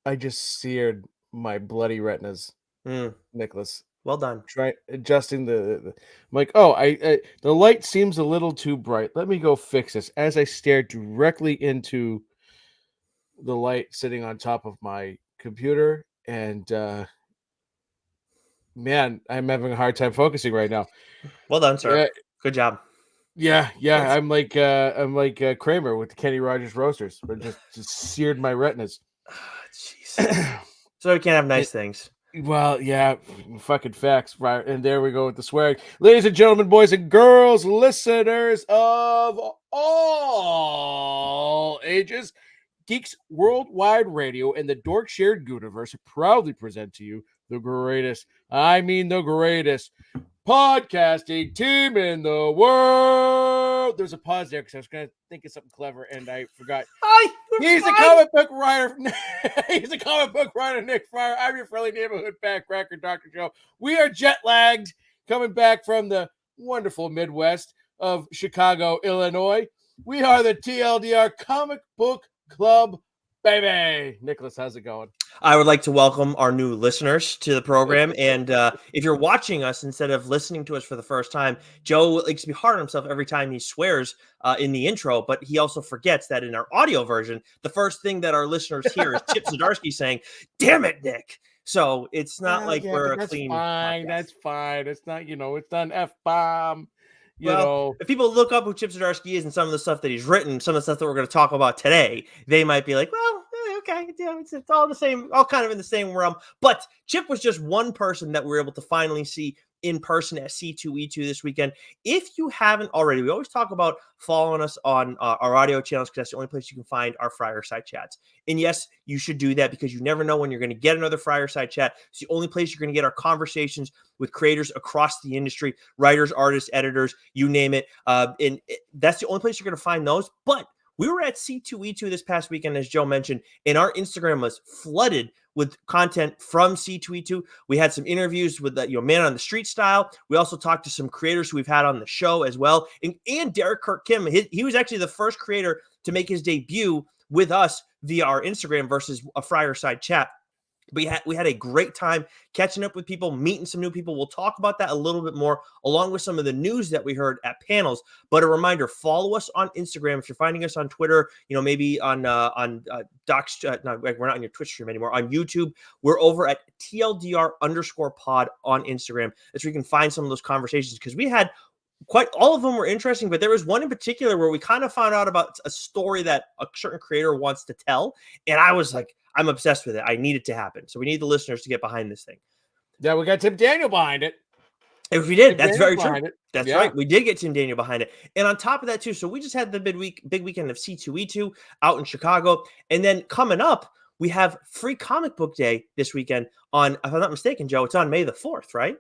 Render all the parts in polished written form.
I just seared my bloody retinas, Mm, Nicholas. well done. Try adjusting I'm like, oh, the light seems a little too bright. Let me go fix this. As I stared directly into the light sitting on top of my computer, and man, I'm having a hard time focusing right now. Well done, sir. Yeah, Good job. yeah. I'm like Kramer with the Kenny Rogers roasters, but just seared my retinas. Jeez. So we can't have It, nice things. well, yeah, fucking facts, right? And there we go with the swearing. Ladies and gentlemen, boys and girls, listeners of all ages, Geeks Worldwide Radio and the Dork Shared Gooniverse proudly present to you the greatest, the greatest podcasting team in the world. There's a pause there because I was going to think of something clever and I forgot. Hi, He's a comic book writer. He's a comic book writer, Nick Friar. I'm your friendly neighborhood backcracker, Dr. Joe. We are jet lagged, coming back from the wonderful Midwest of Chicago, Illinois. We are the TLDR Comic Book Club, baby. Nicholas, how's it going? I would like to welcome our new listeners to the program. And if you're watching us instead of listening to us for the first time, Joe likes to be hard on himself every time he swears in the intro, but he also forgets that in our audio version, the first thing that our listeners hear is Chip Zdarsky saying, "Damn it, Nick." So it's not like we're a that's clean fine. podcast. That's fine. It's not, it's not an F-bomb, Well, if people look up who Chip Zdarsky is and some of the stuff that he's written, some of the stuff that we're going to talk about today, they might be like, well, okay, yeah, it's all the same, all kind of in the same realm. But Chip was just one person that we were able to finally see in person at C2E2 this weekend. If you haven't already, we always talk about following us on our audio channels because that's the only place you can find our Friar side chats. And yes, you should do that because you never know when you're going to get another Friar side chat. It's the only place you're going to get our conversations with creators across the industry, writers, artists, editors, you name it. That's the only place you're going to find those. But we were at C2E2 this past weekend, as Joe mentioned, and our Instagram was flooded with content from C2E2. We had some interviews with the Man on the Street style. We also talked to some creators who we've had on the show as well. And Derek Kirk Kim, he was actually the first creator to make his debut with us via our Instagram versus a Friar side chat. We had a great time catching up with people, meeting some new people. We'll talk about that a little bit more, along with some of the news that we heard at panels. But a reminder: follow us on Instagram. If you're finding us on Twitter, maybe on Docs. No, we're not on your Twitch stream anymore. On YouTube, we're over at TLDR_pod on Instagram. That's where you can find some of those conversations because we had quite all of them were interesting, but there was one in particular where we kind of found out about a story that a certain creator wants to tell, and I was like, I'm obsessed with it. I need it to happen. So we need the listeners to get behind this thing. Yeah, we got Tim Daniel behind it. If we did, Tim that's Daniel very true. behind it. That's Yeah. right. We did get Tim Daniel behind it. And on top of that, too, so we just had the big weekend of C2E2 out in Chicago. And then coming up, we have Free Comic Book Day this weekend on, if I'm not mistaken, Joe, it's on May the 4th, right?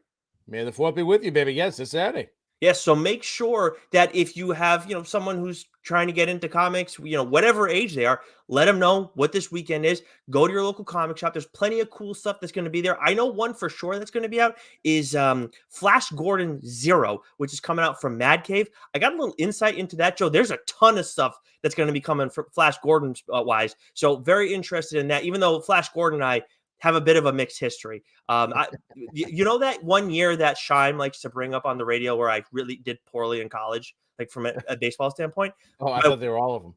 May the 4th be with you, baby. Yes, this Saturday. Yes, so make sure that if you have, someone who's trying to get into comics, whatever age they are, let them know what this weekend is. Go to your local comic shop. There's plenty of cool stuff that's going to be there. I know one for sure that's going to be out is Flash Gordon Zero, which is coming out from Mad Cave. I got a little insight into that, Joe. There's a ton of stuff that's going to be coming for Flash Gordon wise. So very interested in that, even though Flash Gordon and I have a bit of a mixed history. That one year that Shime likes to bring up on the radio where I really did poorly in college, like from a baseball standpoint. Oh, I thought they were all of them.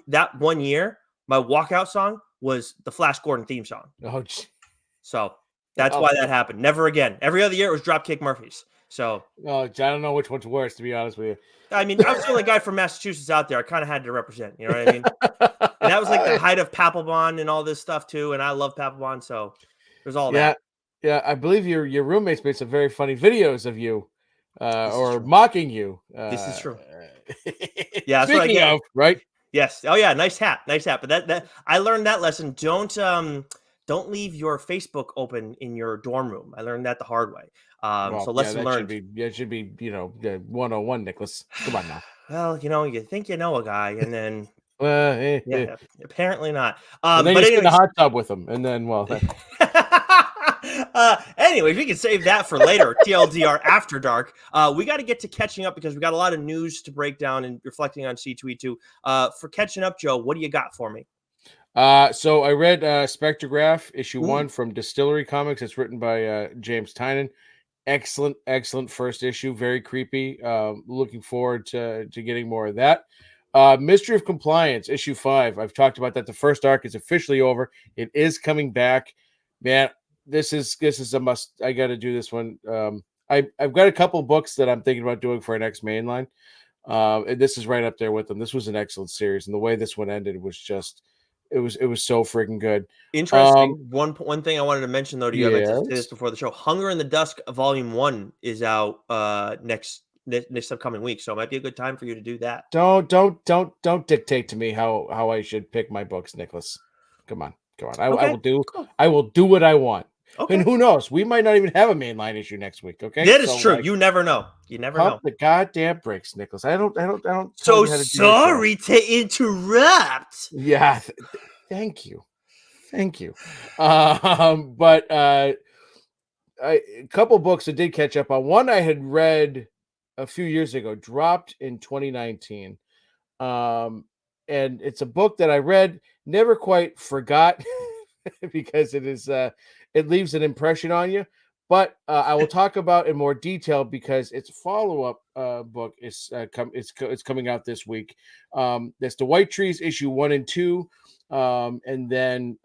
That one year, my walkout song was the Flash Gordon theme song. Oh, so that's why that happened. Never again. Every other year it was Dropkick Murphys. So I don't know which one's worse, to be honest with you. I mean, I was the only guy from Massachusetts out there. I kind of had to represent, you know what I mean? And that was like the height of Papelbon and all this stuff too. And I love Papelbon, so there's all that. Yeah, I believe your roommates made some very funny videos of you, or mocking you. This is true. Yeah, that's speaking what I get. of, right? Yes. Oh yeah, nice hat. But that I learned that lesson. Don't leave your Facebook open in your dorm room. I learned that the hard way. So lesson learned. It should be 101, Nicholas. Come on now. Well, you think you know a guy, and then apparently not. And then you sit in the hot tub with him, and then anyways, we can save that for later. TLDR After Dark. We got to get to catching up because we got a lot of news to break down and reflecting on C2E2. For catching up, Joe, what do you got for me? So I read Spectrograph issue Ooh, 1 from Distillery Comics. It's written by James Tynan. Excellent first issue. Very creepy. Looking forward to getting more of that. Mystery of Compliance issue 5. I've talked about that. The first arc is officially over. It is coming back. Man, this is a must. I got to do this one. I've got a couple books that I'm thinking about doing for our next mainline. And this is right up there with them. This was an excellent series, and the way this one ended was just it was so freaking good. interesting. One thing I wanted to mention though to you, I meant to say this Yes. before the show. Hunger in the Dusk Volume 1 is out next upcoming week, so it might be a good time for you to do that. Don't dictate to me how I should pick my books, Nicholas. Come on, come on. I Okay, will do cool. I will do what I want. And Okay. who knows? We might not even have a mainline issue next week. Okay, That is so true. like, You never know. You never pump know. the goddamn brakes, Nicholas. I don't tell So you how to do your show. sorry to interrupt. Yeah, thank you, thank you. But a couple books I did catch up on. One I had read a few years ago, dropped in 2019. Um, and it's a book that I read, never quite forgot because it leaves an impression on you. But I will talk about in more detail because its follow-up book is it's coming out this week. That's the White Trees issue 1 and 2, and then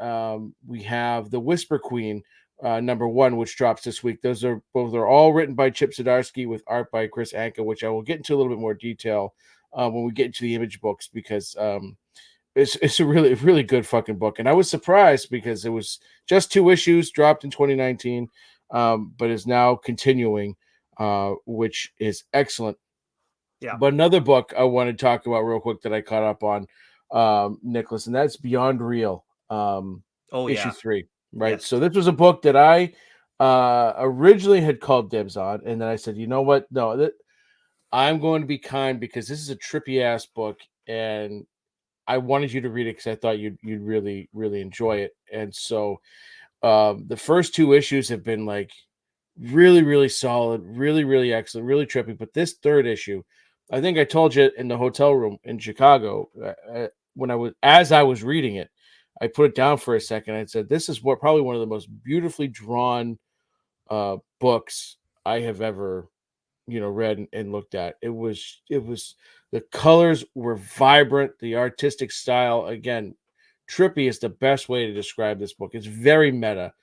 we have the Whisper Queen number 1, which drops this week. Those are all written by Chip Zdarsky with art by Chris Anka, which I will get into a little bit more detail when we get into the image books because it's a really good fucking book. And I was surprised because it was just 2 issues dropped in 2019, but is now continuing, which is excellent. Yeah. But another book I want to talk about real quick that I caught up on, Nicholas, and that's Beyond Real, Oh issue yeah. 3. Right. Yes. So this was a book that I originally had called dibs on, and then I said, you know what? No, I'm going to be kind because this is a trippy ass book, and I wanted you to read it because I thought you'd really enjoy it. And so the first 2 issues have been like really solid, really excellent, really trippy. But this third issue, I think I told you in the hotel room in Chicago when I was reading it, I put it down for a second. I said, "This is probably one of the most beautifully drawn books I have ever read and looked at." It was the colors were vibrant, the artistic style, again, trippy is the best way to describe this book. It's very meta.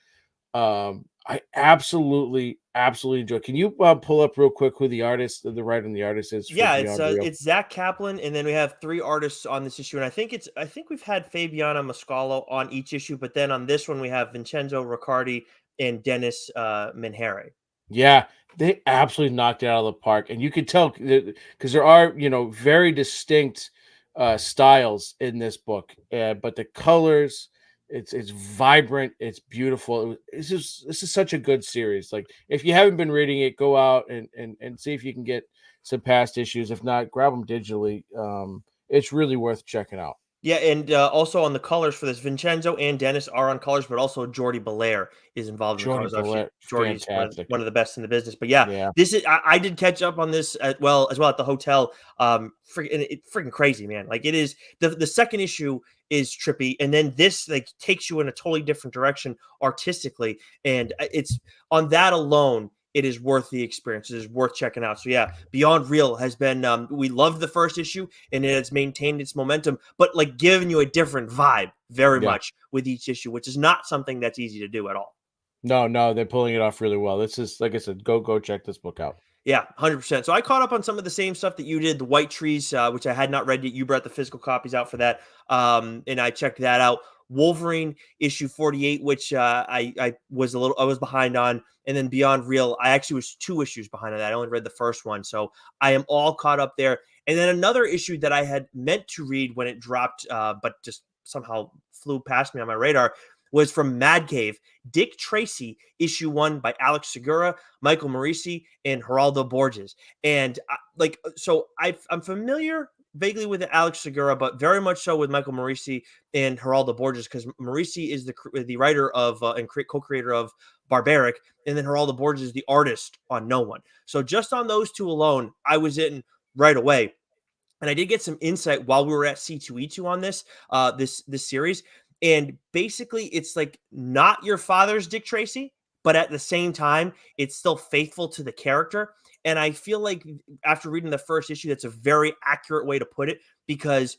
I absolutely enjoy. Can you pull up real quick who the writer and the artist is for Yeah, Beyond Real? it's Zach Kaplan, and then we have 3 artists on this issue, and I think we've had Fabiana Mascalo on each issue, but then on this one we have Vincenzo Riccardi and Dennis Menhere. Yeah, they absolutely knocked it out of the park, and you could tell because there are very distinct styles in this book, but the colors, it's vibrant, it's beautiful. This is such a good series. Like if you haven't been reading it, go out and see if you can get some past issues. If not, grab them digitally. It's really worth checking out. Yeah, and also on the colors for this, Vincenzo and Dennis are on colors, but also Jordi Belair is involved in the Jordy colors. Obviously, Belair, Jordi's fantastic. one of the best in the business. But yeah, Yeah, this is I did catch up on this as well at the hotel. Freaking crazy, man! Like it is the second issue is trippy, and then this like takes you in a totally different direction artistically, and it's on that alone. It is worth the experience. It is worth checking out. So yeah, Beyond Real has been. We loved the first issue, and it has maintained its momentum, but like giving you a different vibe very yeah. much with each issue, which is not something that's easy to do at all. No, they're pulling it off really well. This is, like I said, go check this book out. Yeah, 100%. So I caught up on some of the same stuff that you did, the White Trees, which I had not read yet. You brought the physical copies out for that, and I checked that out. Wolverine issue 48, which I was behind on, and then Beyond Real, I actually was 2 issues behind on that. I only read the first one, so I am all caught up there. And then another issue that I had meant to read when it dropped, but just somehow flew past me on my radar was from Mad Cave, Dick Tracy, issue 1 by Alex Segura, Michael Morisi, and Geraldo Borges. And I'm familiar vaguely with Alex Segura, but very much so with Michael Morisi and Geraldo Borges, because Morisi is the writer of and co-creator of Barbaric, and then Geraldo Borges is the artist on No One. So just on those 2 alone, I was in right away. And I did get some insight while we were at C2E2 on this series. And basically, it's like not your father's Dick Tracy, but at the same time, it's still faithful to the character. And I feel like after reading the first issue, that's a very accurate way to put it because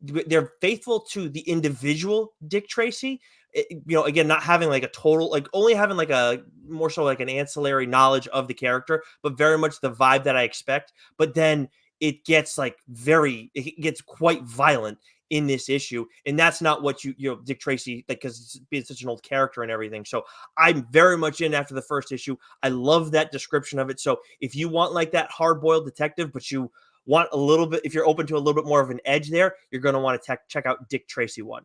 they're faithful to the individual Dick Tracy. Again, not having like a total, like only having like a more so like an ancillary knowledge of the character, but very much the vibe that I expect. But then it gets it gets quite violent in this issue, and that's not what Dick Tracy, like, because it's being such an old character and everything. So I'm very much in after the first issue. I love that description of it. So if you want like that hard boiled detective, but you want a little bit, if you're open to a little bit more of an edge there, you're going to want to check out Dick Tracy 1.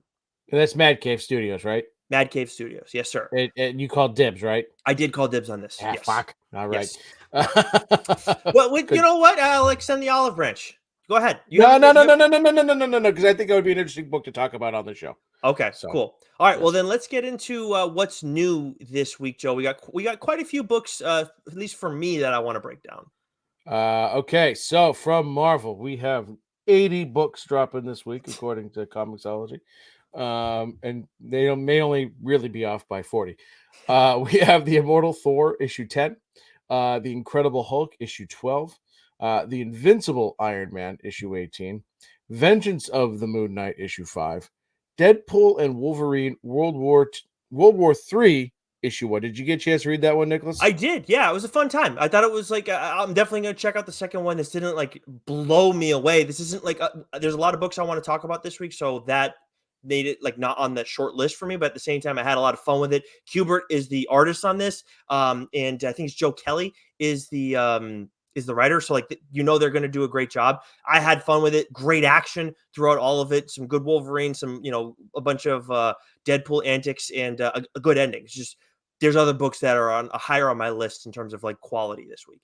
And that's Mad Cave Studios, right? Mad Cave Studios. Yes, sir. And you called dibs, right? I did call dibs on this. Yes. Fuck. All right. Yes. Well, you know what? I'll extend the olive branch. Go ahead. No, because I think that would be an interesting book to talk about on the show. Okay, so cool. All right, well then let's get into what's new this week, Joe. We got quite a few books, at least for me, that I want to break down. Okay, so from Marvel, we have 80 books dropping this week, according to Comixology. And they may only really be off by 40. We have The Immortal Thor, issue 10, The Incredible Hulk, issue 12, The Invincible Iron Man, issue 18, Vengeance of the Moon Knight, issue 5, Deadpool and Wolverine, World War III, issue 1. Did you get a chance to read that one, Nicholas? I did. Yeah, it was a fun time. I thought it was like I'm definitely going to check out the second one. This didn't like blow me away. This isn't like there's a lot of books I want to talk about this week, so that made it like not on that short list for me. But at the same time, I had a lot of fun with it. Kubert is the artist on this, and I think it's Joe Kelly is the writer. So like they're going to do a great job. I had fun with it. Great action throughout all of it. Some good Wolverine. Some a bunch of Deadpool antics and a good ending. It's just there's other books that are on higher on my list in terms of like quality this week.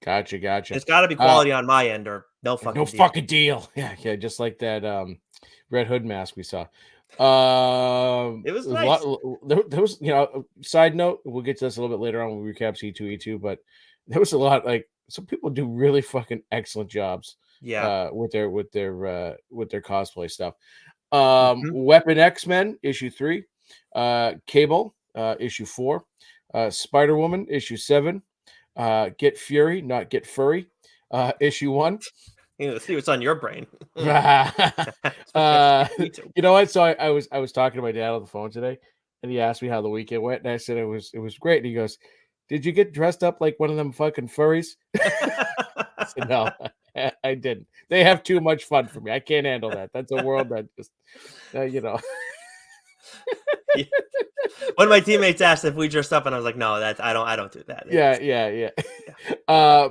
Gotcha. It's got to be quality on my end, or no fucking deal. Yeah, just like that Red Hood mask we saw. It was nice. There was, side note, we'll get to this a little bit later on when we recap C2E2, but there was a lot, like, some people do really fucking excellent jobs. Yeah. With their cosplay stuff. Weapon X-Men issue 3, Cable issue 4, Spider-Woman issue 7, Get Fury, not Get Furry, issue 1. Let's see what's on your brain. You know what? So I was talking to my dad on the phone today, and he asked me how the weekend went, and I said it was great. And he goes, "Did you get dressed up like one of them fucking furries?" I said, "No, I didn't. They have too much fun for me. I can't handle that. That's a world that just, One of my teammates asked if we dressed up, and I was like, "No, I don't do that." Yeah.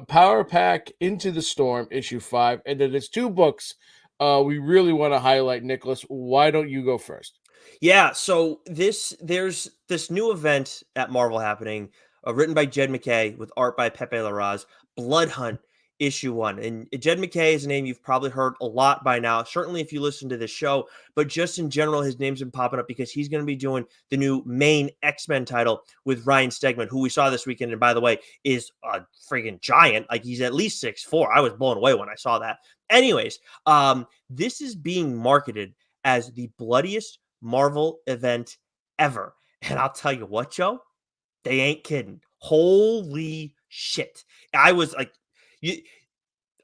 Power Pack Into the Storm, issue 5, and then there's 2 books we really want to highlight. Nicholas, why don't you go first? Yeah, so there's this new event at Marvel happening, written by Jed MacKay with art by Pepe Larraz, Blood Hunt issue 1. And Jed MacKay is a name you've probably heard a lot by now, certainly if you listen to this show, but just in general, his name's been popping up because he's going to be doing the new main X-Men title with Ryan Stegman, who we saw this weekend, and by the way, is a freaking giant. Like, he's at least 6'4". I was blown away when I saw that. Anyways, this is being marketed as the bloodiest Marvel event ever. And I'll tell you what, Joe, they ain't kidding. Holy shit. I was like,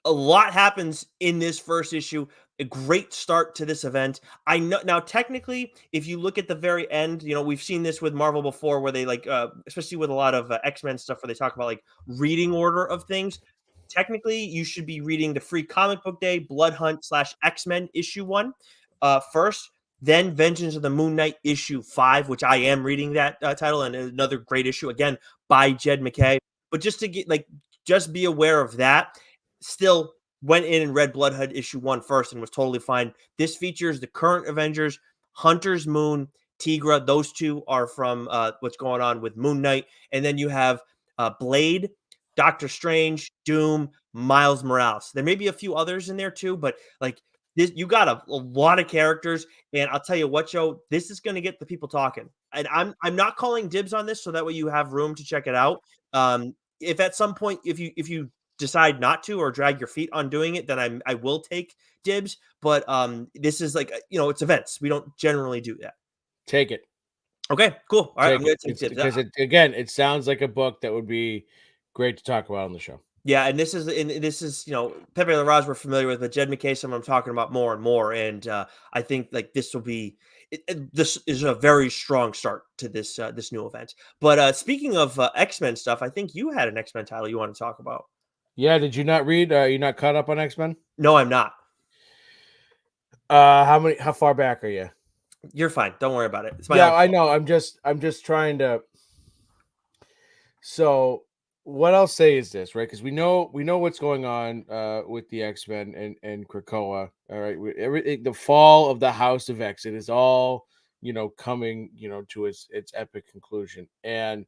a lot happens in this first issue. A great start to this event. I know now, technically, if you look at the very end, we've seen this with Marvel before, where they especially with a lot of X-Men stuff, where they talk about like reading order of things. Technically, you should be reading the Free Comic Book Day Blood Hunt / X-Men issue 1 first, then Vengeance of the Moon Knight issue 5, which I am reading that title, and another great issue again by Jed MacKay. But just to get just be aware of that. Still went in and read Blood Hunt issue 1 first and was totally fine. This features the current Avengers, Hunter's Moon, Tigra. Those 2 are from what's going on with Moon Knight. And then you have Blade, Doctor Strange, Doom, Miles Morales. There may be a few others in there too, but like this, you got a lot of characters. And I'll tell you what, Joe, this is going to get the people talking. And I'm not calling dibs on this, so that way you have room to check it out. If at some point, if you decide not to or drag your feet on doing it, then I will take dibs. But this is like, it's events. We don't generally do that. Take it. Okay, cool. All right, I'm Take gonna it. take It's tips. because it sounds like a book that would be great to talk about on the show. Yeah, and this is Pepe Larraz we're familiar with, but Jed McKay someone I'm talking about more and more, and I think like this will be this is a very strong start to this new event. But speaking of X-Men stuff, I think you had an X-Men title you want to talk about. Yeah, did you not read? You're not caught up on X-Men? No, I'm not. How far back are you? You're fine. Don't worry about it. It's my Yeah, own I fault. know. I'm just trying to. So what I'll say is this, right? Because we know what's going on with the X-Men and Krakoa. All right, the fall of the House of X. It is all coming to its epic conclusion. And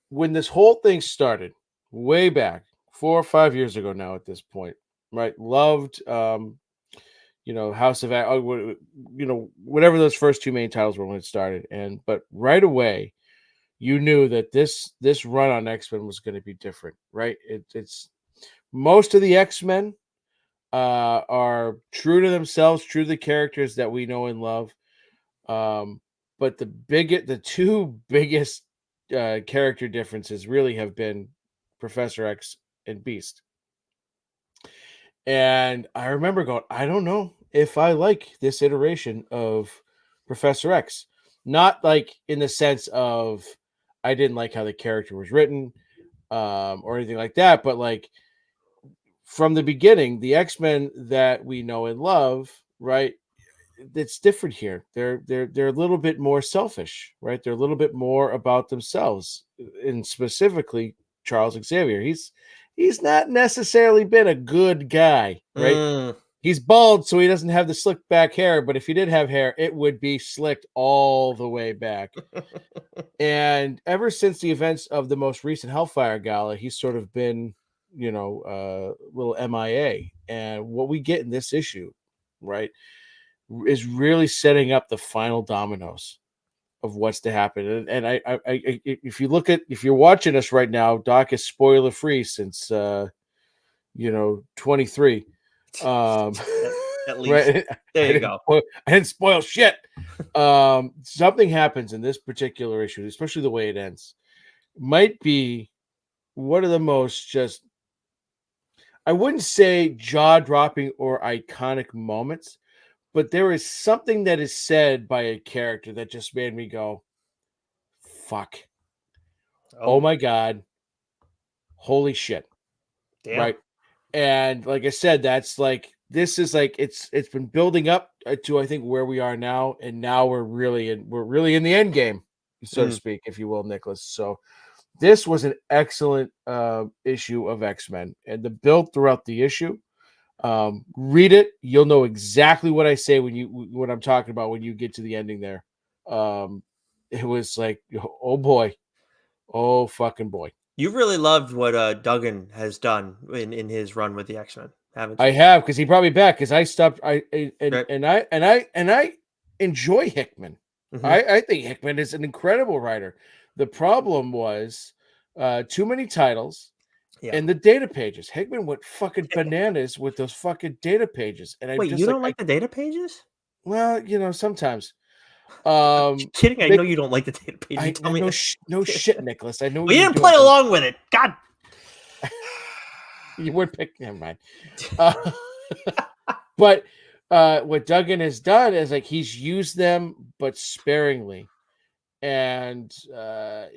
when this whole thing started, way back 4 or 5 years ago now, at this point, right? Loved House of X. Whatever those first two main titles were when it started, but right away you knew that this run on X-Men was going to be different, right? It's most of the X-Men are true to themselves, true to the characters that we know and love. But the two biggest character differences really have been Professor X and Beast. And I remember going, I don't know if I like this iteration of Professor X. Not like in the sense of I didn't like how the character was written, or anything like that, but like from the beginning, the X-Men that we know and love, right? It's different here. They're a little bit more selfish, right? They're a little bit more about themselves, and specifically Charles Xavier. He's not necessarily been a good guy, right? Mm. He's bald, so he doesn't have the slicked back hair. But if he did have hair, it would be slicked all the way back. And ever since the events of the most recent Hellfire Gala, he's sort of been, a little MIA. And what we get in this issue, right, is really setting up the final dominoes of what's to happen. And if you're watching us right now, Doc is spoiler free since 23. At least Right. there you go. I didn't spoil shit. Something happens in this particular issue, especially the way it ends, might be one of the most just, I wouldn't say jaw-dropping or iconic moments, but there is something that is said by a character that just made me go, fuck. Oh Oh, my God. Holy shit. damn. Right. And like I said, that's like this is like it's been building up to I think where we are now, and now we're really in the end game, so to Mm. speak, if you will, Nicholas. So this was an excellent issue of X-Men, and the build throughout the issue. Read it, you'll know exactly what I say what I'm talking about when you get to the ending there. It was like, oh boy, oh fucking boy. You've really loved what Duggan has done in his run with the X-Men, haven't I you? have, because he brought me back, because I stopped. And Right. I enjoy Hickman. Hmm. I think Hickman is an incredible writer. The problem was too many titles Yeah. and the data pages. Hickman went fucking bananas with those fucking data pages, and I'm Wait, you just like, don't like the data pages? sometimes. Just kidding. I Nick, know you don't like the data page. You tell me. no shit, Nicholas. I know what Well, you you're didn't doing. play along with it. God. You weren't picking. Never mind. Uh, but what Duggan has done is like he's used them, but sparingly, and a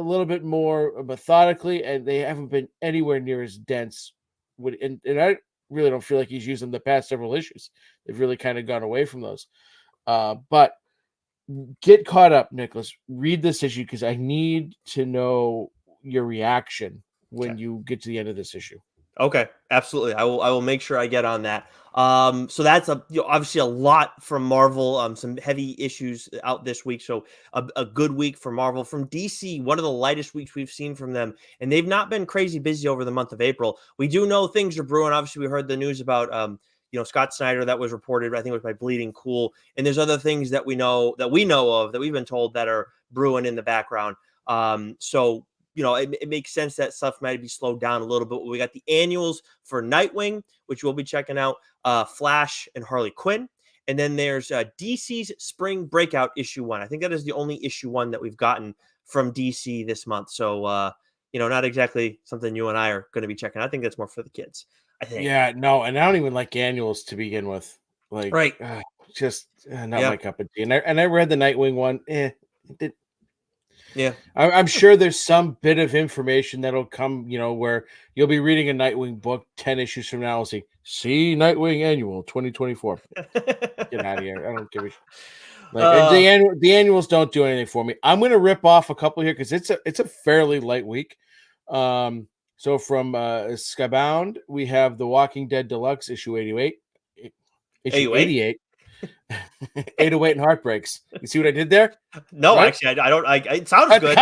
little bit more methodically, and they haven't been anywhere near as dense. And I really don't feel like he's used them the past several issues. They've really kind of gone away from those. But get caught up, Nicholas. Read this issue because I need to know your reaction when Okay. you get to the end of this issue. Okay, absolutely. I will make sure I get on that. So that's obviously a lot from Marvel. Some heavy issues out this week. So a good week for Marvel. From DC, one of the lightest weeks we've seen from them, and they've not been crazy busy over the month of April. We do know things are brewing. Obviously, we heard the news about Scott Snyder that was reported. I think it was by Bleeding Cool, and there's other things that we know of that we've been told that are brewing in the background. So it makes sense that stuff might be slowed down a little bit. We got the annuals for Nightwing, which we'll be checking out, Flash and Harley Quinn. And then there's DC's Spring Breakout issue 1. I think that is the only issue 1 that we've gotten from DC this month. So, not exactly something you and I are going to be checking. I think that's more for the kids, I think. Yeah, no, and I don't even like annuals to begin with. Like, Right. Just not Yeah. my cup of tea. And I read the Nightwing one. It did. Yeah. I'm sure there's some bit of information that'll come, where you'll be reading a Nightwing book 10 issues from now and see Nightwing Annual 2024. Get out of here. I don't give a shit. Like the annuals don't do anything for me. I'm going to rip off a couple here because it's a fairly light week. So from Skybound, we have The Walking Dead Deluxe issue 88, issue 88, 808 and Heartbreaks. You see what I did there? No, right? Actually, I don't. It sounds good.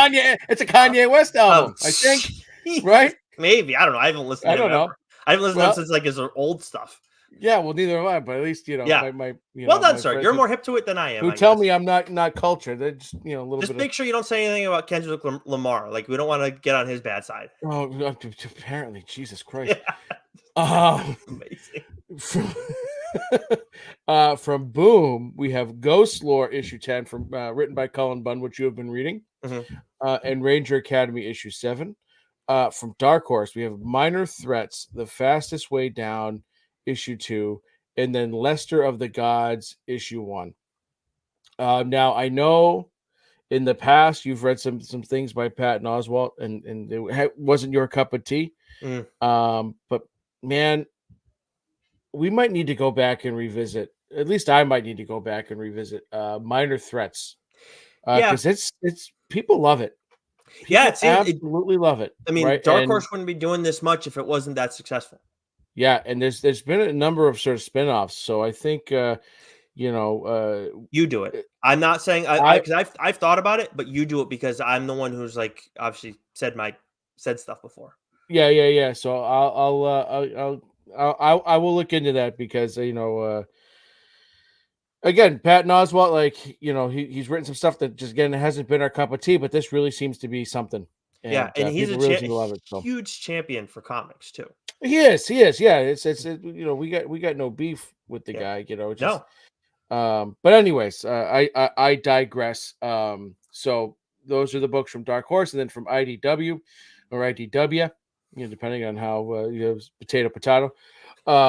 It's a Kanye West album, I think. Geez. Right? Maybe. I don't know. I haven't listened to him ever. I haven't listened to him since like his old stuff. Yeah, well, neither have I, but at least Yeah. my well done, sir. You're more hip to it than I am. Who tell me I'm not cultured. They're just a little just bit. Make sure you don't say anything about Kendrick Lamar. Like we don't want to get on his bad side. Oh, apparently, Jesus Christ. Amazing. From Boom, we have Ghost Lore issue 10 from written by Cullen Bunn, which you have been reading, and Ranger Academy issue 7. From Dark Horse, we have Minor Threats, The Fastest Way Down issue 2, and then Lester of the Gods issue 1. Now I know in the past you've read some things by Patton Oswalt, and it wasn't your cup of tea. But man, we might need to go back and revisit. At least I might need to go back and revisit Minor Threats. Because it's people love it. People absolutely love it. I mean, right? Dark Horse wouldn't be doing this much if it wasn't that successful. Yeah, and there's been a number of sort of spin-offs. So I think you do it. I'm not saying because I've thought about it, but you do it because I'm the one who's like obviously said stuff before. Yeah. So I will look into that because again, Patton Oswalt, like he's written some stuff that just again hasn't been our cup of tea, but this really seems to be something. And he's a huge champion for comics too. He is. Yeah, it's we got no beef with the guy. Just, no. But anyways, I digress. So those are the books from Dark Horse, and then from IDW or IDW, depending on how potato.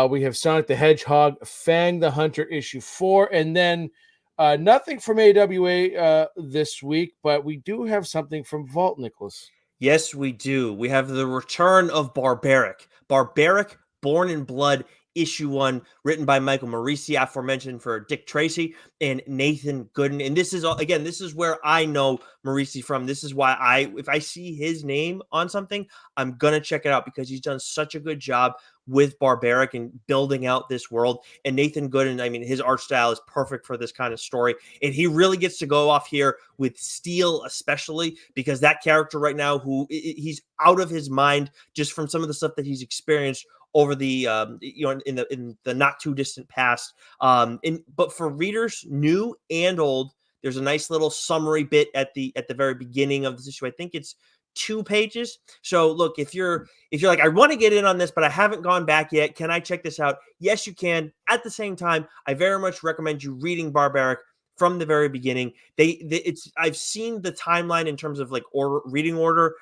We have Sonic the Hedgehog, Fang the Hunter issue 4, and then nothing from AWA this week, but we do have something from Vault, Nicholas. Yes, we do. We have the return of Barbaric. Barbaric, Born in Blood, issue 1, written by Michael Morisi, aforementioned, for Dick Tracy and Nathan Gooden. And this is where I know Morisi from. This is why if I see his name on something, I'm going to check it out because he's done such a good job with Barbaric and building out this world. And Nathan Gooden, I mean, his art style is perfect for this kind of story. And he really gets to go off here with Steel, especially because that character right now, he's out of his mind just from some of the stuff that he's experienced over the in the not too distant past. But for readers new and old, there's a nice little summary bit at the very beginning of this issue. I think it's 2 pages. So look, if you're like, I want to get in on this, but I haven't gone back yet, can I check this out? Yes, you can. At the same time, I very much recommend you reading Barbaric from the very beginning. I've seen the timeline in terms of like reading order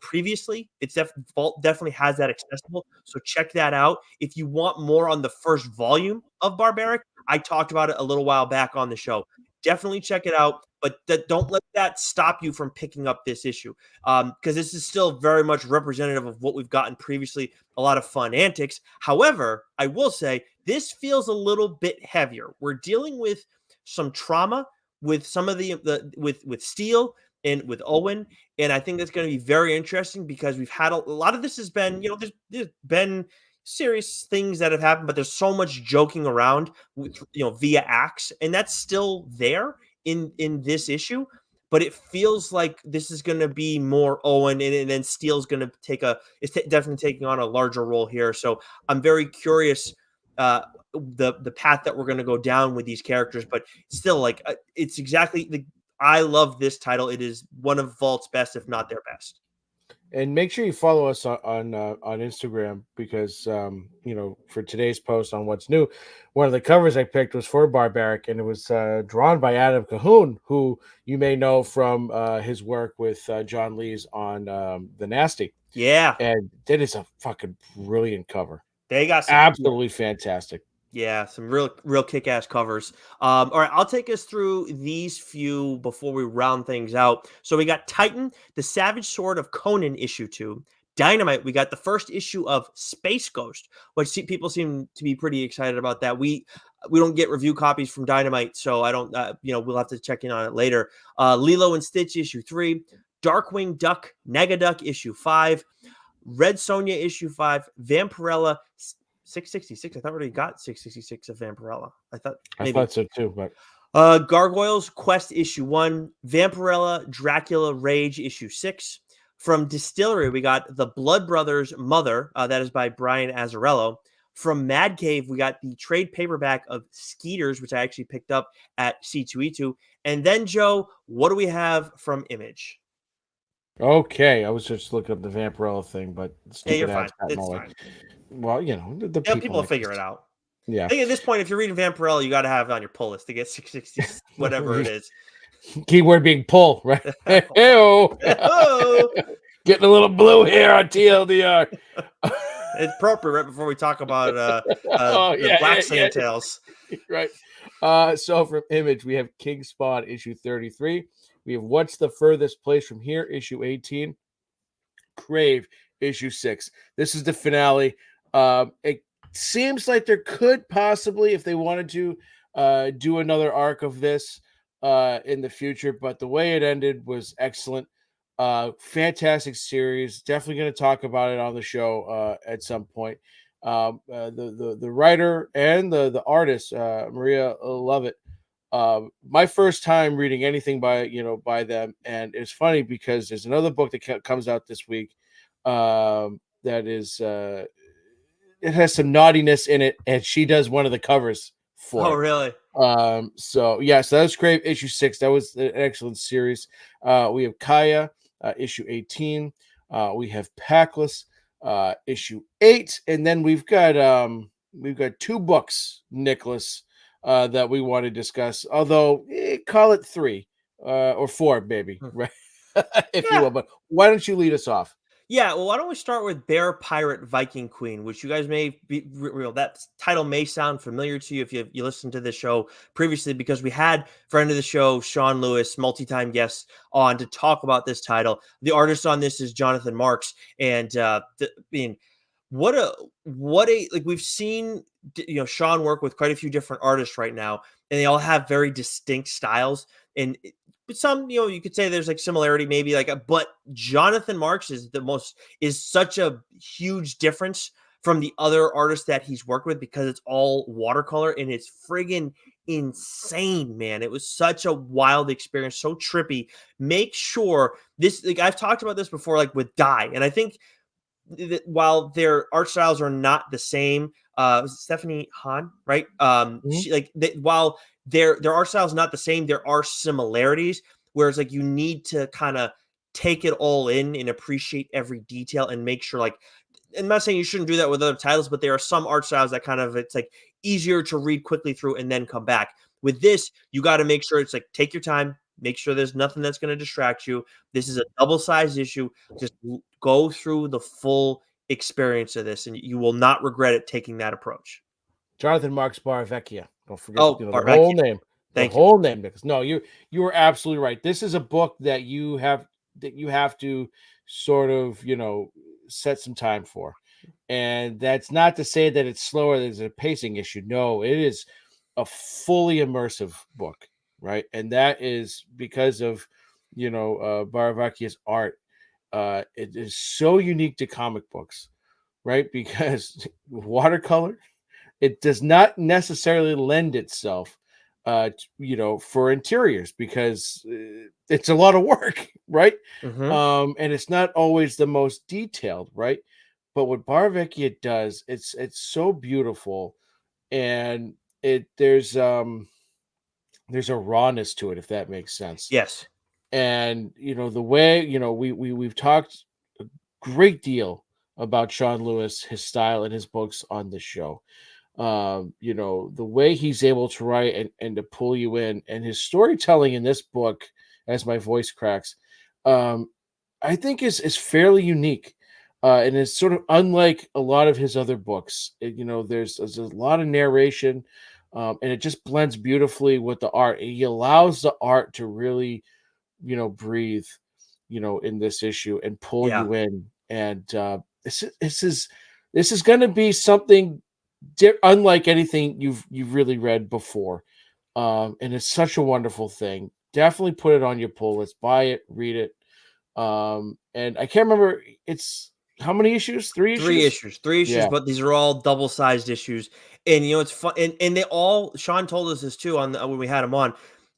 previously. Vault definitely has that accessible, so check that out. If you want more on the first volume of Barbaric, I talked about it a little while back on the show. Definitely check it out, but don't let that stop you from picking up this issue, because this is still very much representative of what we've gotten previously, a lot of fun antics. However, I will say this feels a little bit heavier. We're dealing with some trauma with some of with Steel and with Owen, and I think that's going to be very interesting because we've had a lot of this has been, there's been serious things that have happened, but there's so much joking around with, via acts, and that's still there in this issue. But it feels like this is going to be more Owen, and then Steele's going to definitely taking on a larger role here. So I'm very curious the path that we're going to go down with these characters, but still, like, it's exactly I love this title. It is one of Vault's best, if not their best. And make sure you follow us on Instagram because for today's post on what's new, one of the covers I picked was for Barbaric, and it was drawn by Adam Cahoon, who you may know from his work with John Lees on The Nasty, Yeah, and that is a fucking brilliant cover, they got some. absolutely fantastic. Yeah, some real kick-ass covers. All right, I'll take us through these few before we round things out. So we got Titan, the Savage Sword of Conan, issue 2. Dynamite, we got the first issue of Space Ghost, which people seem to be pretty excited about that. We don't get review copies from Dynamite, so I don't. We'll have to check in on it later. Lilo and Stitch, issue 3. Darkwing Duck, Negaduck, issue 5. Red Sonja, issue 5. Vampirella, 666. I thought we already got 666 of Vampirella. I thought so too, but Gargoyles Quest issue 1, Vampirella Dracula Rage issue 6. From Distillery, we got The Blood Brothers Mother. That is by Brian Azzarello. From Mad Cave, we got the trade paperback of Skeeters, which I actually picked up at C2E2. And then, Joe, what do we have from Image? okay, I was just looking up the Vampirella thing, but Hey, you're stupid fine. ads got in It's my way. fine. Well, the Yeah, people people will like figure this. it out. Yeah. I think at this point, if you're reading Vampirella, you got to have it on your pull list to get 660, whatever it is. Keyword being pull, right? Ew. Oh, Getting a little blue here on TLDR. it's appropriate right before we talk about the Black Sandtails. Right. So from Image, we have King Spawn issue 33. We have What's the Furthest Place from Here issue 18. Crave issue 6. This is the finale. It seems like there could possibly, if they wanted to, do another arc of this in the future, but the way it ended was excellent. Fantastic series. Definitely going to talk about it on the show at some point. The writer and the artist, Maria Lovett. My first time reading anything by them, and it's funny because there's another book that comes out this week that is it has some naughtiness in it, and she does one of the covers for Oh, it. really? So that was Crave issue 6. That was an excellent series. We have Kaya issue 18. We have Packless issue 8, and then we've got 2 books, Nicholas, that we want to discuss. Although call it 3 or 4, maybe, right? If you will. But why don't you lead us off? Yeah, well, why don't we start with Bear Pirate Viking Queen, which you guys may be real. That title may sound familiar to you if you listened to the show previously, because we had friend of the show, Sean Lewis, multi-time guest, on to talk about this title. The artist on this is Jonathan Marks, and what a like we've seen Sean work with quite a few different artists right now, and they all have very distinct styles. And but some, you could say there's like similarity, maybe but Jonathan Marks is such a huge difference from the other artists that he's worked with, because it's all watercolor and it's friggin' insane, man. It was such a wild experience, so trippy. Make sure this, I've talked about this before, with Dye, and I think that while their art styles are not the same, Stephanie Hahn, right? She while their art styles not the same, there are similarities. Whereas you need to kind of take it all in and appreciate every detail and make sure I'm not saying you shouldn't do that with other titles, but there are some art styles that it's easier to read quickly through and then come back. With this, you got to make sure it's take your time, make sure there's nothing that's going to distract you. This is a double-sized issue. Just go through the full experience of this, and you will not regret it taking that approach. Jonathan Marks Barvecchia. Don't forget the Barvecchia. whole name. Thank you. Whole name, because no, you were absolutely right. This is a book that you have to sort of set some time for, and that's not to say that it's slower. There's a pacing issue. No, it is a fully immersive book, right? And that is because of Barvecchia's art. It is so unique to comic books, right? Because watercolor, it does not necessarily lend itself for interiors, because it's a lot of work, right? Mm-hmm. And it's not always the most detailed, right? But what Barvecchia does, it's so beautiful, and there's a rawness to it, if that makes sense. Yes. And the way we've talked great deal about Sean Lewis, his style, and his books on this show. The way he's able to write and to pull you in, and his storytelling in this book, as my voice cracks, um, I think is fairly unique. And it's sort of unlike a lot of his other books. There's a lot of narration, and it just blends beautifully with the art. He allows the art to really, breathe, in this issue and pull Yeah. you in. And this is going to be something unlike anything you've really read before. And it's such a wonderful thing. Definitely put it on your pull list. Buy it, read it. And I can't remember. It's how many issues? Three issues? Three issues, Yeah, but these are all double-sized issues. And it's fun, and they all. Sean told us this too when we had him on.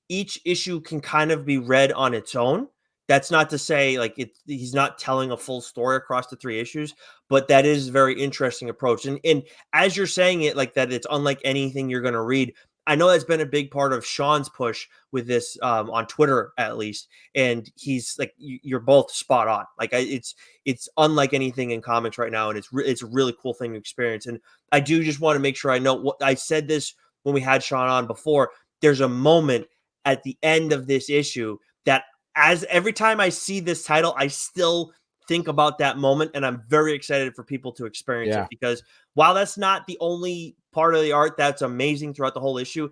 Each issue can kind of be read on its own. That's not to say like he's not telling a full story across the three issues, but that is a very interesting approach. And as you're saying it like that, it's unlike anything you're going to read. I know that's been a big part of Sean's push with this on Twitter, at least. And he's like, you're both spot on. Like it's unlike anything in comics right now, and it's a really cool thing to experience. And I do just want to make sure I know what I said this when we had Sean on before. There's a moment at the end of this issue that, as every time I see this title, I still think about that moment, and I'm very excited for people to experience it, yeah, because while that's not the only part of the art that's amazing throughout the whole issue,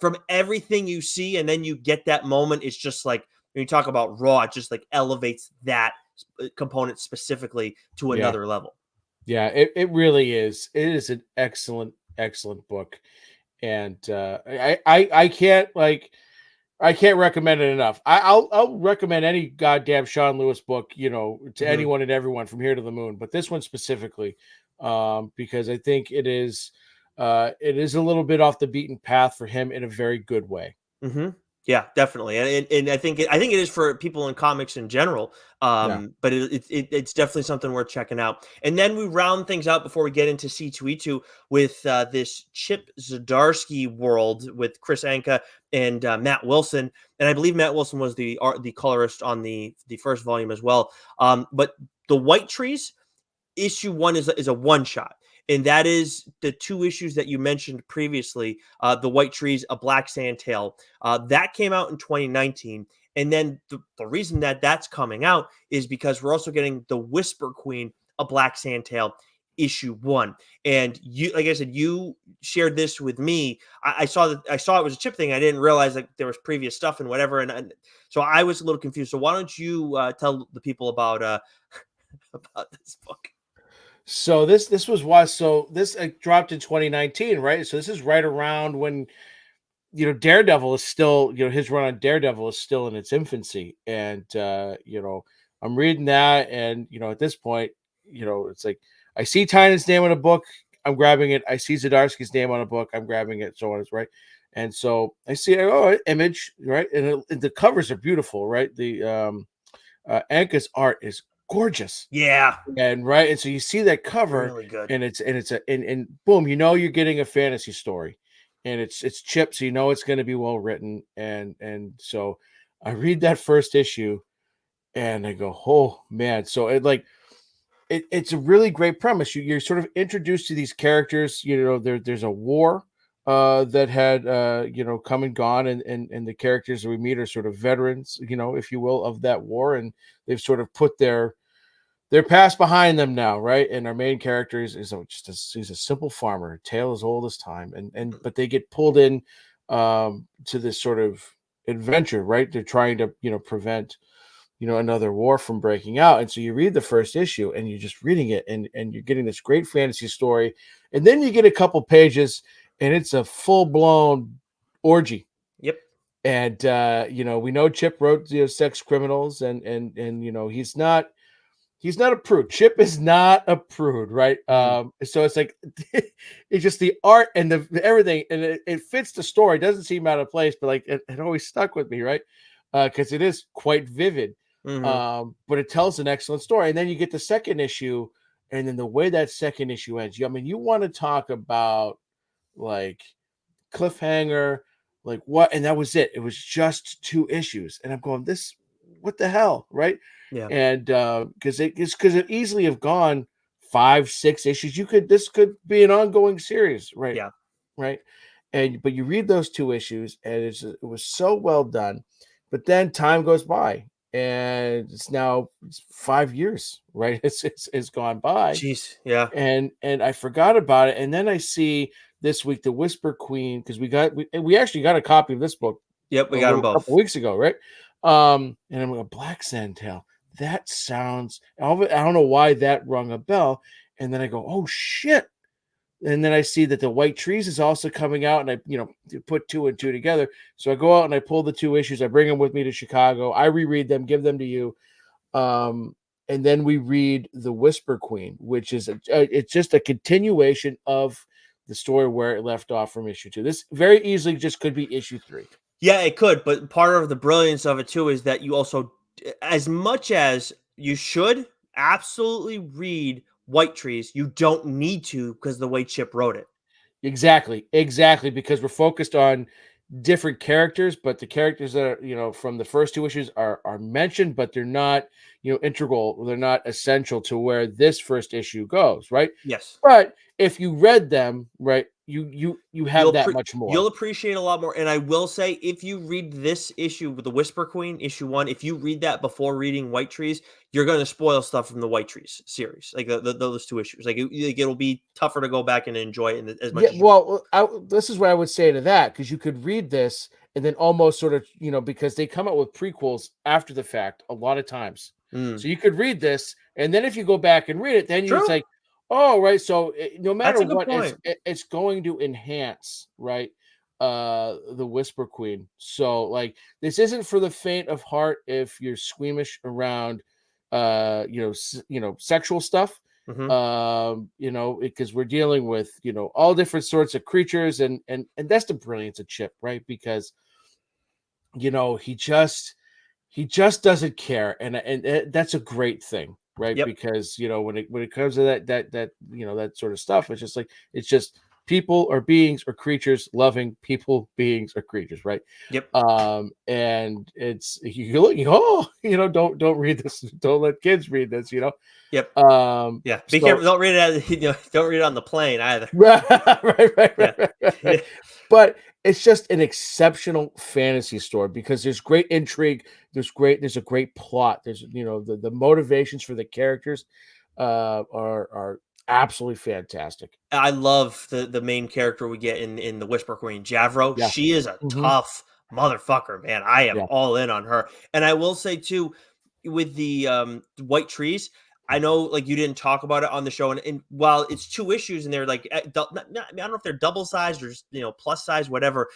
from everything you see and then you get that moment, it's just like when you talk about raw, it just like elevates that component specifically to yeah, another level. yeah. It really is. It is an excellent book, and I can't recommend it enough. I'll recommend any goddamn Sean Lewis book, to Mm-hmm. anyone and everyone from here to the moon, but this one specifically, because I think it is a little bit off the beaten path for him in a very good way. Mm-hmm. Yeah, definitely, and I think it is for people in comics in general. Yeah. But it's definitely something worth checking out. And then we round things out before we get into C2E2 with this Chip Zdarsky world with Chris Anka and Matt Wilson. And I believe Matt Wilson was the colorist on the first volume as well. But the White Trees issue one is a one shot, and that is the two issues that you mentioned previously, the White Trees, A Black Sand Tale, that came out in 2019. And then the reason that that's coming out is because we're also getting the Whisper Queen, A Black Sand Tale, issue one. And you, like I said, you shared this with me. I saw it was a Chip thing. I didn't realize that there was previous stuff and whatever, and so I was a little confused. So why don't you tell the people about about this book? So this was why. So this dropped in 2019, right? So this is right around when Daredevil is still, his run on Daredevil is still in its infancy, and I'm reading that, and at this point, it's like I see Tynan's name on a book, I'm grabbing it. I see Zdarsky's name on a book, I'm grabbing it. So on, is right, and so I see Image, right, and the covers are beautiful, right? The Anka's art is gorgeous. Yeah, And right, and so you see that cover, really good. and boom, you're getting a fantasy story, and it's Chip, so it's going to be well written, and so I read that first issue, and I go, oh man, so it's a really great premise. You're sort of introduced to these characters. There's a war that had come and gone, and the characters that we meet are sort of veterans, if you will, of that war, and they've sort of put their past behind them now, right? And our main character is he's a simple farmer, a tale as old as time, but they get pulled in to this sort of adventure, right? They're trying to prevent another war from breaking out, and so you read the first issue, and you're just reading it, and you're getting this great fantasy story, and then you get a couple pages, and it's a full blown orgy. Yep. And we know Chip wrote Sex Criminals, and he's not a prude. Chip is not a prude, right? Mhm. So it's like it's just the art and the everything, and it fits the story. It doesn't seem out of place, but like it always stuck with me, right? Because it is quite vivid. Mhm. But it tells an excellent story. And then you get the second issue, and then the way that second issue ends. I mean, you want to talk about like cliffhanger, like what? And that was it. It was just two issues, and I'm going this. what the hell, right? Yeah. And because it easily have gone 5, 6 issues. This could be an ongoing series, right? Yeah. Right. And but you read those 2 issues, and it was so well done. But then time goes by, and it's 5 years, right? It's gone by, Jeez. Yeah. and I forgot about it. And then I see this week the Whisper Queen, because we actually got a copy of this book Yep. a We got them couple both. weeks ago, right? And I'm going, Black Sandtail. That sounds. I don't know why that rung a bell. And then I go, oh shit. And then I see that the White Trees is also coming out, and I, put 2 and 2 together. So I go out and I pull the 2 issues. I bring them with me to Chicago. I reread them, give them to you. And then we read The Whisper Queen, which is it's just a continuation of the story where it left off from issue 2. This very easily just could be issue 3. Yeah, it could, but part of the brilliance of it too is that you also, as much as you should absolutely read White Trees, you don't need to because the way Chip wrote it. Exactly, because we're focused on different characters, but the characters that are, from the first 2 issues are mentioned, but they're not, integral. They're not essential to where this first issue goes, right? Yes. But if you read them, right, you have that much more. You'll appreciate a lot more. And I will say, if you read this issue with the Whisper Queen, issue 1, if you read that before reading White Trees, you're going to spoil stuff from the White Trees series, like those 2 issues. Like it'll be tougher to go back and enjoy it as much. Yeah, As well, this is what I would say to that, because you could read this and then almost sort of, because they come out with prequels after the fact a lot of times. So you could read this, and then if you go back and read it, then you True. say, oh, right. So no matter That's a good what, point. it's going to enhance, right, the Whisper Queen. So like, this isn't for the faint of heart if you're squeamish around, sexual stuff. Because we're dealing with, all different sorts of creatures, and that's the brilliance of Chip, right? Because he just doesn't care, and that's a great thing, right? Yep. Because when it comes to that sort of stuff, it's just people or beings or creatures loving people, beings or creatures, right? Yep. And it's don't read this, don't let kids read this, Yep. Yeah. Be So, careful. Don't read it. Don't read it on the plane either. right. But it's just an exceptional fantasy story because there's great intrigue. There's a great plot. There's, the motivations for the characters are absolutely fantastic. I love the main character we get in the Whisper Queen, Javro. Yeah. She is a tough motherfucker, man. I am all in on her. And I will say too, with the White Trees, I know like you didn't talk about it on the show, and while it's 2 issues and they're like, I don't know if they're double sized or plus size, whatever.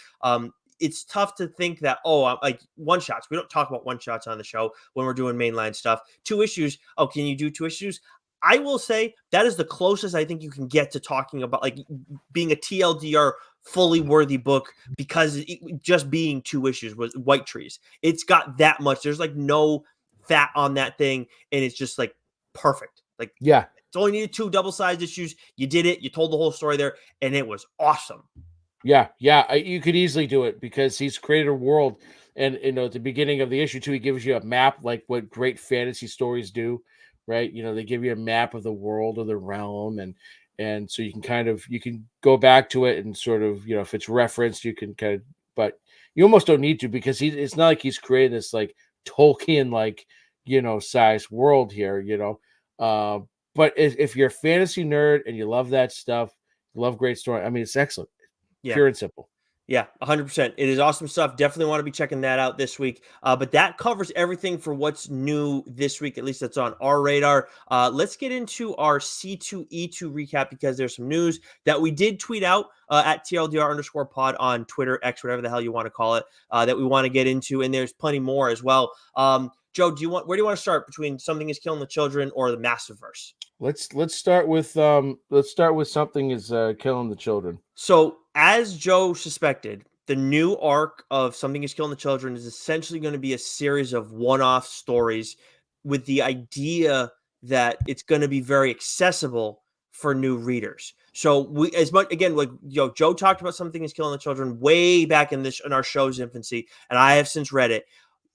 It's tough to think that, like one shots. We don't talk about one shots on the show when we're doing mainline stuff. 2 issues. Oh, can you do 2 issues? I will say that is the closest I think you can get to talking about like being a TLDR fully worthy book, because just being 2 issues was White Trees. It's got that much. There's like no fat on that thing, and it's just like perfect. Like, yeah, it's only needed 2 double-sized issues. You did it. You told the whole story there, and it was awesome. Yeah. You could easily do it because he's created a world, and at the beginning of the issue 2, he gives you a map like what great fantasy stories do, right? They give you a map of the world or the realm, and so you can go back to it and sort of, if it's referenced, you can kind of, but you almost don't need to, because it's not like he's creating this like Tolkien like size world here, but if you're a fantasy nerd and you love that stuff, you love great story, I mean, it's excellent. Yeah. Pure and simple. Yeah, 100%. It is awesome stuff. Definitely want to be checking that out this week. But that covers everything for what's new this week, at least that's on our radar. Let's get into our C2E2 recap, because there's some news that we did tweet out at TLDR_pod on Twitter, X, whatever the hell you want to call it, that we want to get into. And there's plenty more as well. Joe, where do you want to start between Something is Killing the Children or the Massiverse? Let's start with Something is Killing the Children. So, as Joe suspected, the new arc of Something is Killing the Children is essentially going to be a series of one-off stories, with the idea that it's going to be very accessible for new readers. So Joe talked about Something is Killing the Children way back in our show's infancy, and I have since read it.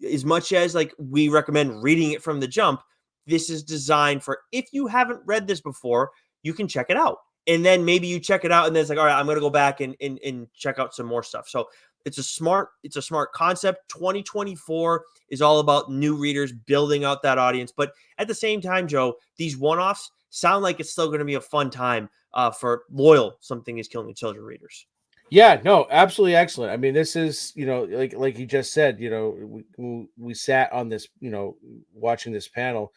as much as like we recommend reading it from the jump, this is designed for if you haven't read this before, you can check it out. And then maybe you check it out and then it's like, all right, I'm gonna go back and check out some more stuff. So it's a smart concept. 2024 is all about new readers building out that audience. But at the same time, Joe, these one-offs sound like it's still going to be a fun time for loyal Something Is Killing the Children readers. Yeah, no, absolutely excellent. I mean, this is, like you just said, we sat on this, watching this panel,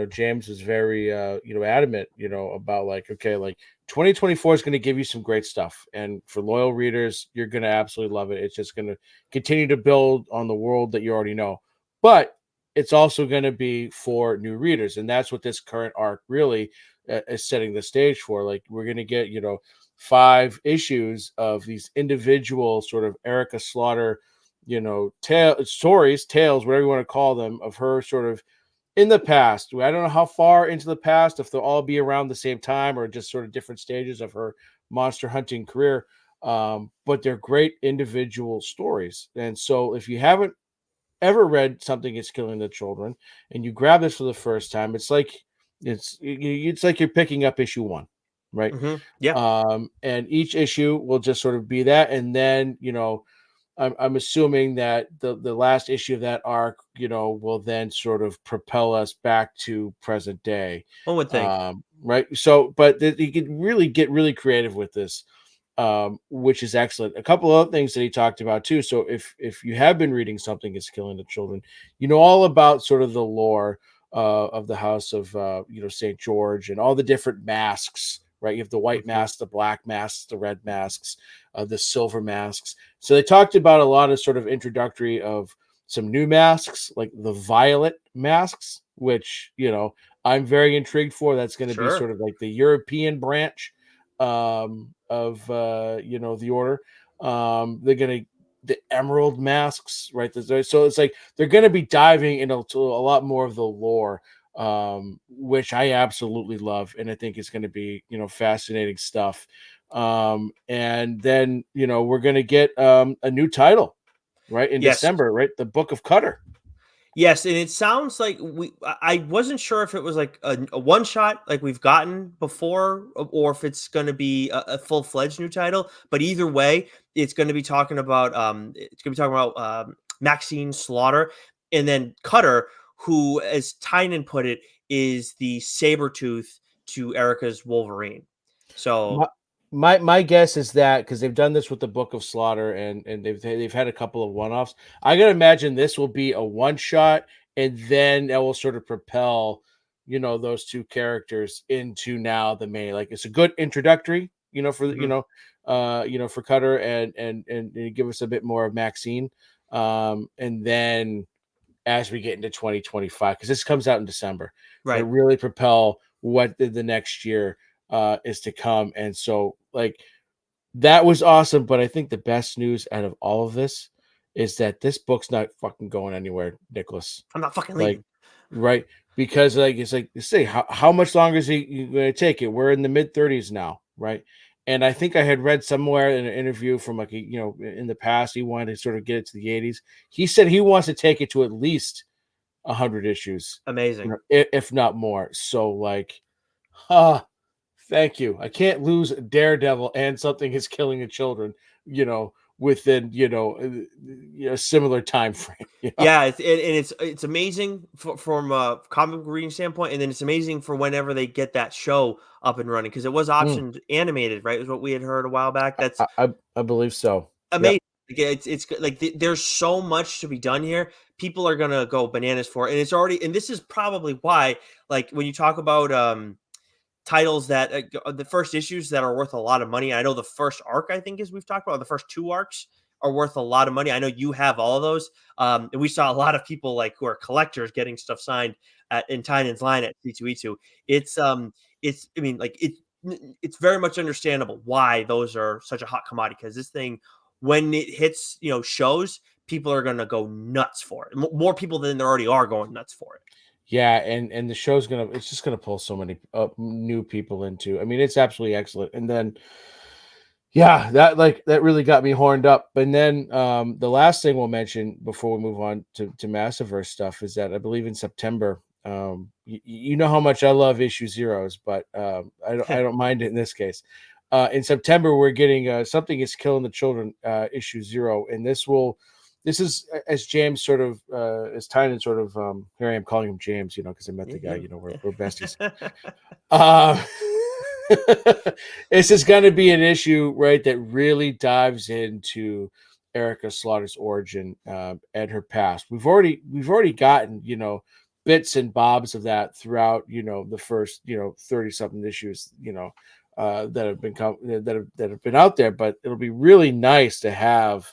James was very adamant, about like, okay, like 2024 is going to give you some great stuff. And for loyal readers, you're going to absolutely love it. It's just going to continue to build on the world that you already know. But it's also going to be for new readers. And that's what this current arc really is setting the stage for. Like, we're going to get, 5 issues of these individual sort of Erica Slaughter, tales, whatever you want to call them, of her sort of in the past. I don't know how far into the past, if they'll all be around the same time or just sort of different stages of her monster hunting career. But they're great individual stories. And so if you haven't ever read Something Is Killing the Children and you grab this for the first time, it's like you're picking up issue 1, right? Mm-hmm. Yeah. And each issue will just sort of be that, and then I'm assuming that the last issue of that arc, will then sort of propel us back to present day. One would think. Right. So, but you can really get really creative with this, which is excellent. A couple of other things that he talked about too. So if you have been reading Something Is Killing the Children, you know all about sort of the lore of the House of St. George and all the different masks. Right, you have the white masks, the black masks, the red masks, the silver masks. So they talked about a lot of sort of introductory of some new masks, like the violet masks, which I'm very intrigued for. That's going to be sort of like the European branch of the order. They're going to the emerald masks, right? So it's like they're going to be diving into a lot more of the lore, which I absolutely love, and I think it's going to be fascinating stuff. And then we're going to get a new title, right, in December, right? The Book of Cutter. Yes, and it sounds like I wasn't sure if it was like a one shot like we've gotten before, or if it's going to be a full fledged new title. But either way, it's going to be talking about Maxine Slaughter, and then Cutter, who, as Tynan put it, is the saber tooth to Erica's Wolverine. So my guess is that because they've done this with the Book of Slaughter and they've had a couple of one-offs, I gotta imagine this will be a one shot, and then that will sort of propel those two characters into now the main. Like, it's a good introductory for for Cutter and give us a bit more of Maxine, and then as we get into 2025, because this comes out in December, right, really propel what the next year is to come. And so, like, that was awesome. But I think the best news out of all of this is that this book's not fucking going anywhere, Nicholas. I'm not fucking Like, leaving. right? Because it's like, say, how much longer is he going to take it? We're in the mid-30s now, right? And I think I had read somewhere in an interview from like in the past, he wanted to sort of get it to the 80s. He said he wants to take it to at least 100 issues, Amazing. if not more. So, like, thank you. I can't lose Daredevil and Something Is Killing the Children, within a similar time frame. Yeah, it's amazing from a comic book reading standpoint, and then it's amazing for whenever they get that show up and running, because it was optioned animated, right? Is what we had heard a while back. That's I believe so. amazing. Yep. It's like there's so much to be done here. People are gonna go bananas for it, and it's already. And this is probably why, like, when you talk about titles that the first issues that are worth a lot of money. I know the first arc, I think, as we've talked about, the first 2 arcs are worth a lot of money. I know you have all of those. And we saw a lot of people like who are collectors getting stuff signed in Tynan's line at C2E2. It's very much understandable why those are such a hot commodity, because this thing, when it hits, shows, people are going to go nuts for it. More people than there already are going nuts for it. Yeah, and the show's it's just gonna pull so many new people into. I mean, it's absolutely excellent. And then Yeah, that really got me horned up. And then the last thing we'll mention before we move on to Massiverse stuff is that I believe in September, you know how much I love issue zeros, but I don't mind it in this case. In September, we're getting Something is Killing the Children issue 0, and this is as James sort of as Tynan sort of here I am calling him James, because I met the guy, we're besties. Uh, this is going to be an issue, right, that really dives into Erica Slaughter's origin and her past. We've already gotten bits and bobs of that throughout the first 30 something issues that have been that have been out there, but it'll be really nice to have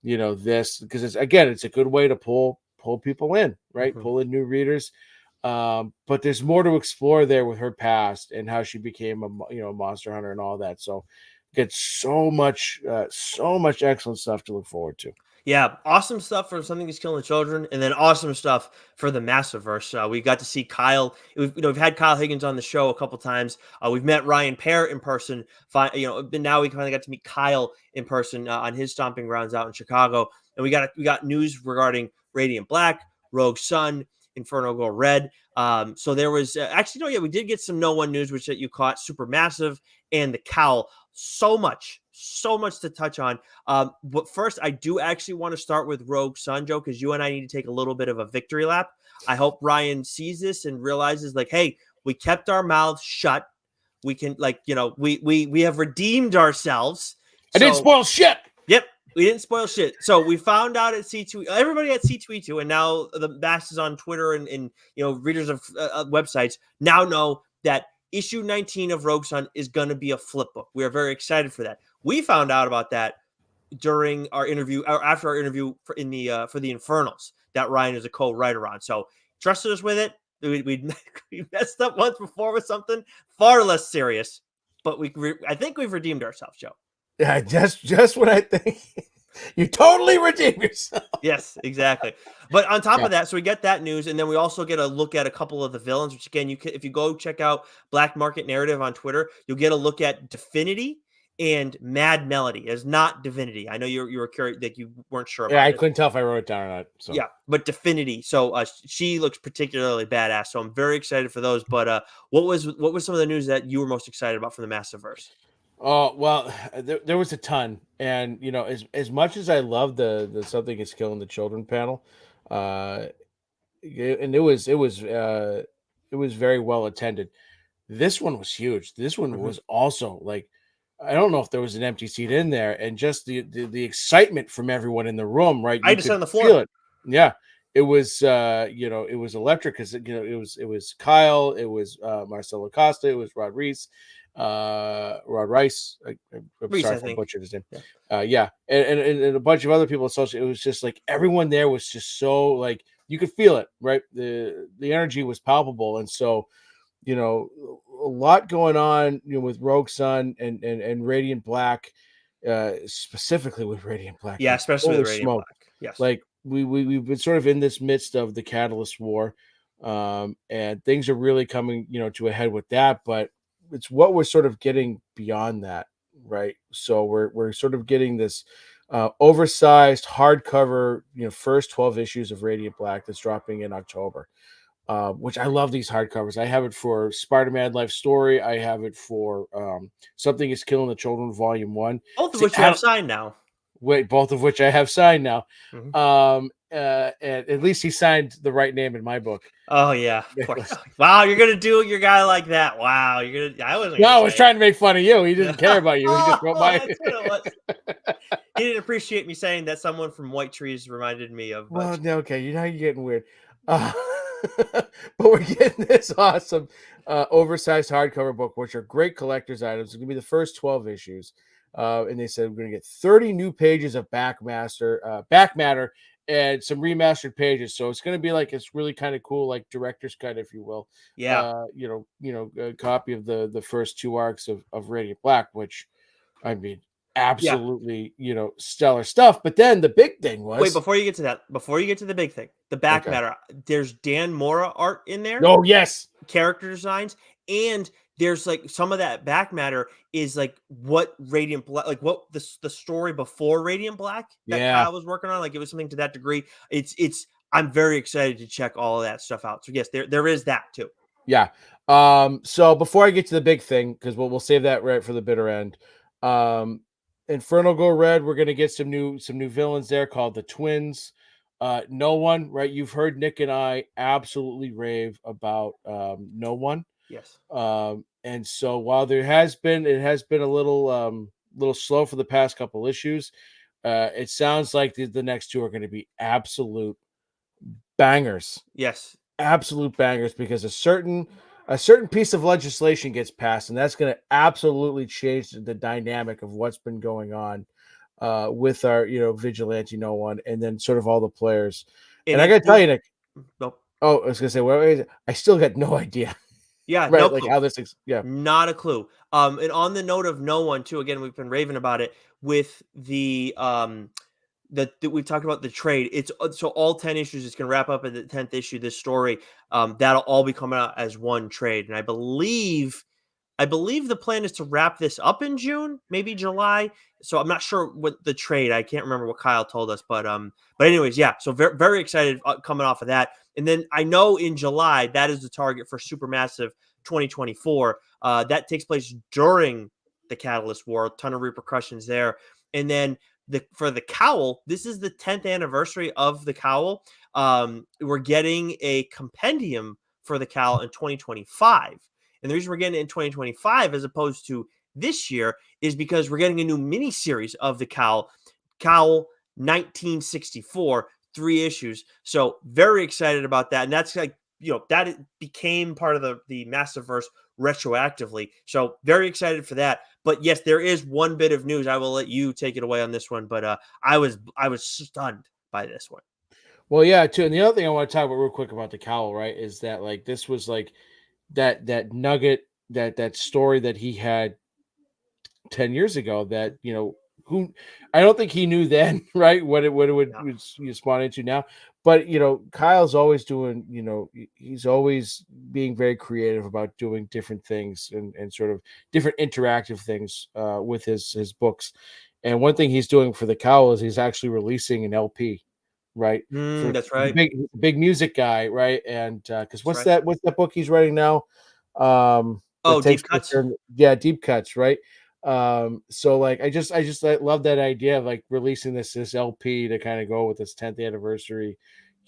this, because it's a good way to pull people in, right? Pull in new readers. But there's more to explore there with her past and how she became a monster hunter and all that. So get so much excellent stuff to look forward to. Yeah, awesome stuff for Something Is Killing the Children, and then awesome stuff for the Massiverse. We got to see Kyle. We've had Kyle Higgins on the show a couple times. We've met Ryan Pear in person. But now we finally got to meet Kyle in person on his stomping grounds out in Chicago. And we got news regarding Radiant Black, Rogue Sun, Inferno Go Red. So there was we did get some No One news, which that you caught, Supermassive and the Cowl. So much to touch on. But first, I do actually want to start with Rogue Sun, Joe, because you and I need to take a little bit of a victory lap. I hope Ryan sees this and realizes, like, hey, we kept our mouths shut. We can, we have redeemed ourselves. I didn't spoil shit. Yep, we didn't spoil shit. So we found out at C2, everybody at C2E2, and now the masses on Twitter and readers of websites now know that issue 19 of Rogue Sun is going to be a flip book. We are very excited for that. We found out about that during our interview, or after our interview for the Infernals that Ryan is a co-writer on. So trusted us with it. We messed up once before with something far less serious, but I think we've redeemed ourselves, Joe. Yeah, just what I think. You totally redeem yourself. Yes, exactly. But on top of that, so we get that news, and then we also get a look at a couple of the villains, which again, if you go check out Black Market Narrative on Twitter, you'll get a look at Definity and Mad Melody as not Divinity. I know you were curious that you weren't sure about. Yeah, I couldn't tell if I wrote it down or not. So. Yeah, but Definity. So she looks particularly badass. So I'm very excited for those. But what was some of the news that you were most excited about from the Massiverse? Oh, well, there was a ton, and as much as I love the Something Is Killing the Children panel, and it was very well attended. This one was huge. This one was also like, I don't know if there was an empty seat in there, and just the excitement from everyone in the room, right? I just on the floor. Feel it. Yeah, it was it was electric, because it was Kyle, it was Marcelo Costa, it was Rod Rice. I'm Reese, sorry if I butchered his name. Yeah, and a bunch of other people associated. It was just like everyone there was just so, like, you could feel it, right? The energy was palpable, and so a lot going on with Rogue Sun and Radiant Black, specifically with Radiant Black. Yeah, especially with Radiant Black. Yes, like we've been sort of in this midst of the Catalyst War, and things are really coming to a head with that, but it's what we're sort of getting beyond that, right? So we're sort of getting this oversized hardcover, first 12 issues of Radiant Black that's dropping in October, which I love these hardcovers. I have it for Spider-Man Life Story. I have it for Something Is Killing the Children Volume 1. Both of which you have signed now. Wait, both of which I have signed now. Mm-hmm. And at least he signed the right name in my book. Oh yeah, wow! You're gonna do your guy like that. Wow, you're gonna. I was trying to make fun of you. He didn't care about you. He just wrote my. He didn't appreciate me saying that someone from White Trees reminded me of. Well, okay, you're getting weird. But we're getting this awesome oversized hardcover book, which are great collector's items. It's gonna be the first 12 issues. And they said we're going to get 30 new pages of back matter, and some remastered pages. So it's going to be like, it's really kind of cool, like director's cut, if you will. Yeah. A copy of the first 2 arcs of Radiant Black, which, I mean, absolutely, stellar stuff. But then the big thing was, before you get to the big thing, the back matter, there's Dan Mora art in there. Oh yes, character designs, and there's like some of that back matter is like what Radiant Black, like what the story before Radiant Black that Yeah. Kyle was working on. Like it was something to that degree. I'm very excited to check all of that stuff out. So yes, there is that too. Yeah. So before I get to the big thing, because we'll save that right for the bitter end. Infernal Go Red, we're gonna get some new villains there called the Twins. No One, right? You've heard Nick and I absolutely rave about No One. Yes. And so while it has been a little slow for the past couple issues, it sounds like the next two are going to be absolute bangers. Yes. Absolute bangers, because a certain piece of legislation gets passed, and that's going to absolutely change the dynamic of what's been going on with our vigilante No One, and then sort of all the players. And I got to tell you, Nick. Nope. Oh, I was going to say, well, I still got no idea. Yeah, Right, no like clue. how this is, yeah. Not a clue. And on the note of No One too, again, we've been raving about it with the that we talked about the trade. It's so all 10 issues is going to wrap up at the 10th issue. This story, that'll all be coming out as one trade, and I believe the plan is to wrap this up in June, maybe July. So I'm not sure what the trade. I can't remember what Kyle told us, but anyways, yeah. So very, very excited coming off of that. And then I know in July that is the target for Supermassive 2024. That takes place during the Catalyst War. A ton of repercussions there. And then for the cowl, this is the 10th anniversary of the cowl. We're getting a compendium for the cowl in 2025. And the reason we're getting it in 2025 as opposed to this year is because we're getting a new mini series of the Cowl 1964, 3 issues. So very excited about that. And that's like, that became part of the Massiveverse retroactively. So very excited for that. But yes, there is one bit of news. I will let you take it away on this one. But I was stunned by this one. Well, yeah, too. And the other thing I want to talk about real quick about the cowl, right, is that like this was like that nugget, that story that he had 10 years ago that who I don't think he knew then, right, what it would spawn into now. But Kyle's always doing, he's always being very creative about doing different things and sort of different interactive things with his books. And one thing he's doing for the cowl is he's actually releasing an LP, right? That's right. Big music guy, right? And because what's right. that book he's writing now? Deep Cuts. Yeah, Deep Cuts, right? So like I love that idea of like releasing this LP to kind of go with this 10th anniversary,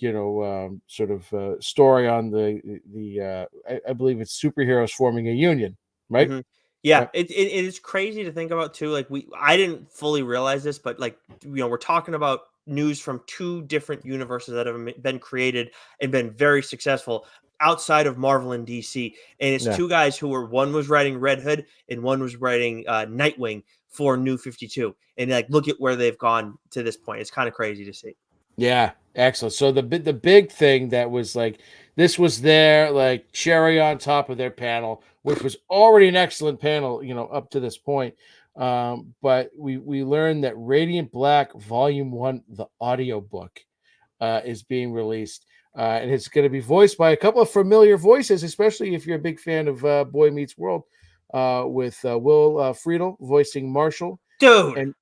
sort of story on the I believe it's superheroes forming a union, right? Mm-hmm. Yeah, it is crazy to think about too. Like I didn't fully realize this, but like we're talking about news from 2 different universes that have been created and been very successful outside of Marvel and DC. And it's 2 guys who one was writing Red Hood and one was writing Nightwing for New 52. And like look at where they've gone to this point. It's kind of crazy to see. Yeah, excellent. So the big thing that was like this was their like cherry on top of their panel, which was already an excellent panel, up to this point. But we learned that Radiant Black Volume 1, the audiobook, is being released. And it's going to be voiced by a couple of familiar voices, especially if you're a big fan of Boy Meets World, with Will Friedle voicing Marshall, dude, and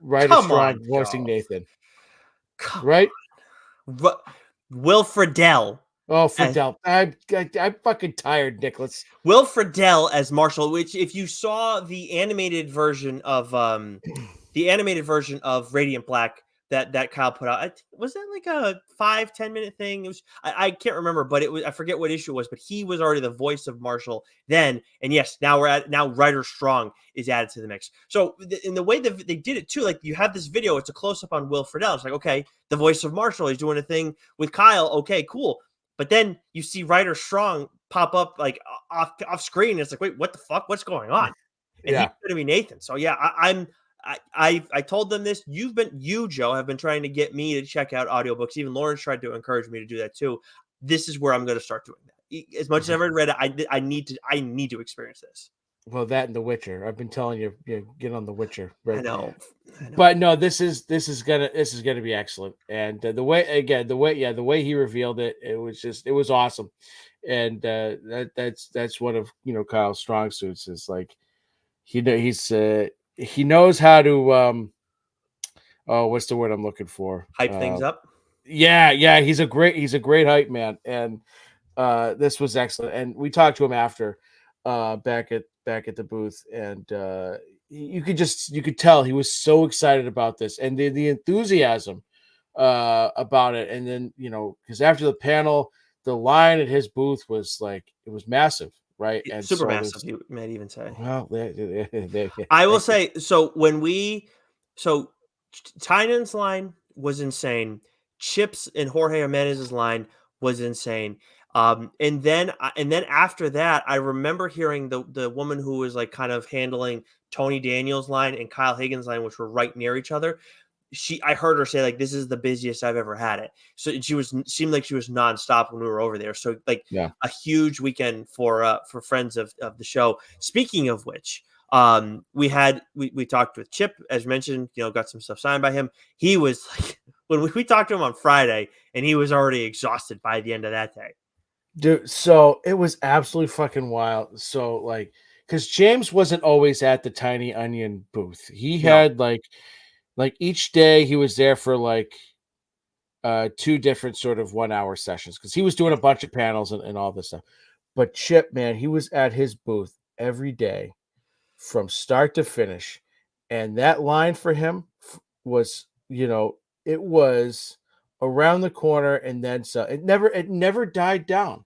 Ryder come Strong on, voicing Joe. Nathan. Come right? on. Will Friedle. Oh, Friedle. I'm fucking tired, Nicholas. Will Friedle as Marshall, which if you saw the animated version of Radiant Black that Kyle put out, was that like a 5-10 minute thing? It was I can't remember, but it was, I forget what issue it was, but he was already the voice of Marshall then. And yes, now Ryder Strong is added to the mix. So in the way that they did it too, like you have this video, it's a close up on Will Friedle. It's like, okay, the voice of Marshall, he's doing a thing with Kyle. Okay, cool. But then you see Ryder Strong pop up like off screen. It's like, wait, what the fuck? What's going on? And he's going to be Nathan. So yeah, I told them this. You, Joe, have been trying to get me to check out audiobooks. Even Lauren's tried to encourage me to do that too. This is where I'm going to start doing that. As much as I've ever read it, I need to experience this. Well, that and The Witcher. I've been telling you, get on The Witcher, I right? know. But no, this is gonna be excellent. And the way he revealed it, it was awesome. And that's one of Kyle's strong suits is like he knows how to oh, what's the word I'm looking for? Hype things up. Yeah, he's a great hype man, and this was excellent. And we talked to him after, back at the booth, and you could tell he was so excited about this, and the enthusiasm about it. And then because after the panel, the line at his booth was like it was massive, right? And Super so massive, there's you might even say. well, I will thank you. say, so Tynan's line was insane. Chips and Jorge Jimenez's line was insane. And then after that, I remember hearing the woman who was like kind of handling Tony Daniel's line and Kyle Higgins' line, which were right near each other. I heard her say like, "This is the busiest I've ever had it." So seemed like she was nonstop when we were over there. So like Yeah. a huge weekend for friends of the show. Speaking of which, we talked with Chip, as mentioned, got some stuff signed by him. He was like, when we talked to him on Friday, and he was already exhausted by the end of that day. Dude, so it was absolutely fucking wild. So like, because James wasn't always at the Tiny Onion booth. He No. had like each day he was there for like two different sort of 1 hour sessions because he was doing a bunch of panels and all this stuff. But Chip, man, he was at his booth every day from start to finish. And that line for him was, it was around the corner and then so it never died down.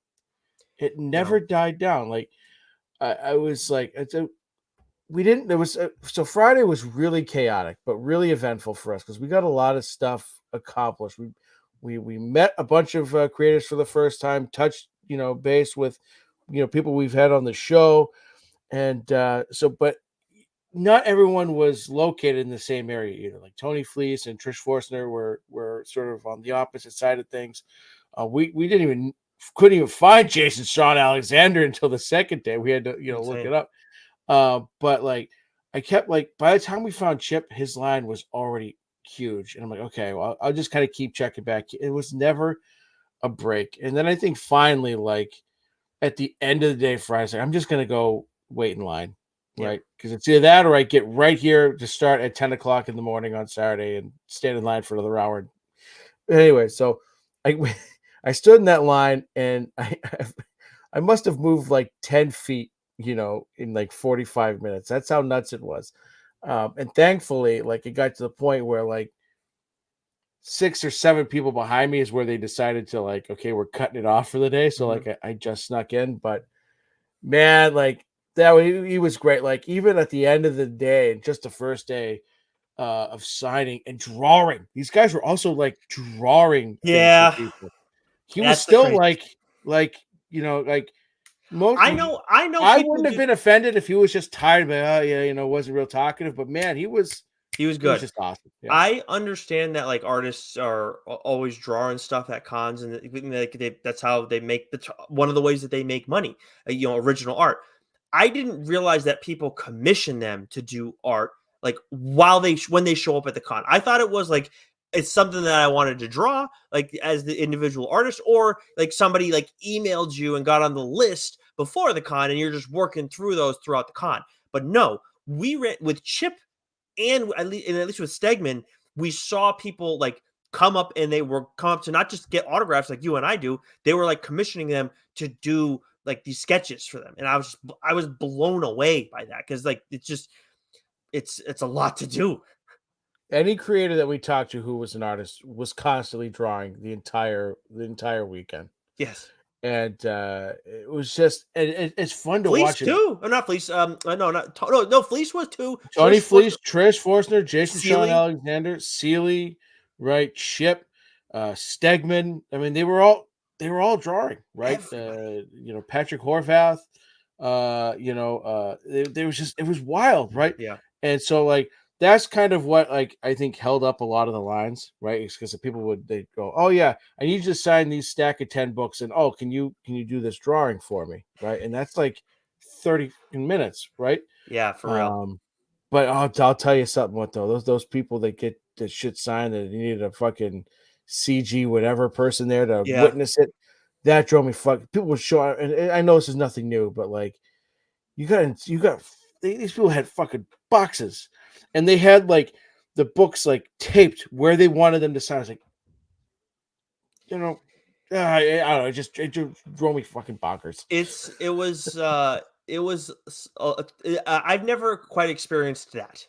It never No. died down. Like I was like, we didn't. There was so Friday was really chaotic, but really eventful for us because we got a lot of stuff accomplished. We met a bunch of creators for the first time, touched base with people we've had on the show, and but not everyone was located in the same area either. Like Tony Fleece and Trish Forstner were sort of on the opposite side of things. We couldn't even find Jason Sean Alexander until the second day. We had to look it Insane. up. But like I kept like by the time we found Chip, his line was already huge, and I'm like, okay, well, I'll just kind of keep checking back. It was never a break, and then I think finally, like at the end of the day, Friday, I'm just gonna go wait in line, Yeah. right? Because it's either that or I get right here to start at 10 o'clock in the morning on Saturday and stand in line for another hour. Anyway, so I I stood in that line and I must have moved like 10 feet, in like 45 minutes. That's how nuts it was. And thankfully, like it got to the point where like 6 or 7 people behind me is where they decided to like, okay, we're cutting it off for the day. So Mhm. like I just snuck in, but man, like he was great. Like even at the end of the day, just the first day of signing and drawing, these guys were also like drawing things for Yeah, people. He was that's the still crazy. like like most. I know I people wouldn't have do. been offended if he was just tired, but oh yeah, wasn't real talkative. But man, He was he was good. just awesome. Yeah, I understand that like artists are always drawing stuff at cons, and that's how they make one of the ways that they make money. Original art. I didn't realize that people commission them to do art like when they show up at the con. I thought it was like it's something that I wanted to draw like as the individual artist, or like somebody like emailed you and got on the list before the con, and you're just working through those throughout the con. But no, we ran with Chip and at least with Stegman, we saw people like come up to not just get autographs like you and I do. They were like commissioning them to do like these sketches for them, and I was blown away by that because like it's a lot to do. any creator that we talked to who was an artist was constantly drawing the entire weekend, Yes, and it was just it's fun to Fleece watch it. too, or not Fleece. No, not no. Fleece was too. Tony Trish was Fleece, Trish Forstner, Jason Sean Sealy. Alexander, Sealy, right? Chip, Stegman. I mean, they were all drawing, right? Everybody. Patrick Horvath. There was just it was wild, right? Yeah. And so like that's kind of what like I think held up a lot of the lines, right? It's because the people they go, oh yeah, I need you to sign these stack of 10 books, and oh, can you do this drawing for me, right? And that's like 30 minutes, right? Yeah, for real. But I'll tell you something. What though? Those people that get the shit signed and you needed a fucking CG whatever person there to Yeah. witness it. That drove me fuck. People would show, and I know this is nothing new, but like these people had fucking boxes, and they had like the books like taped where they wanted them to sign. I was like, you know, I don't know. It just drove me fucking bonkers. I've never quite experienced that.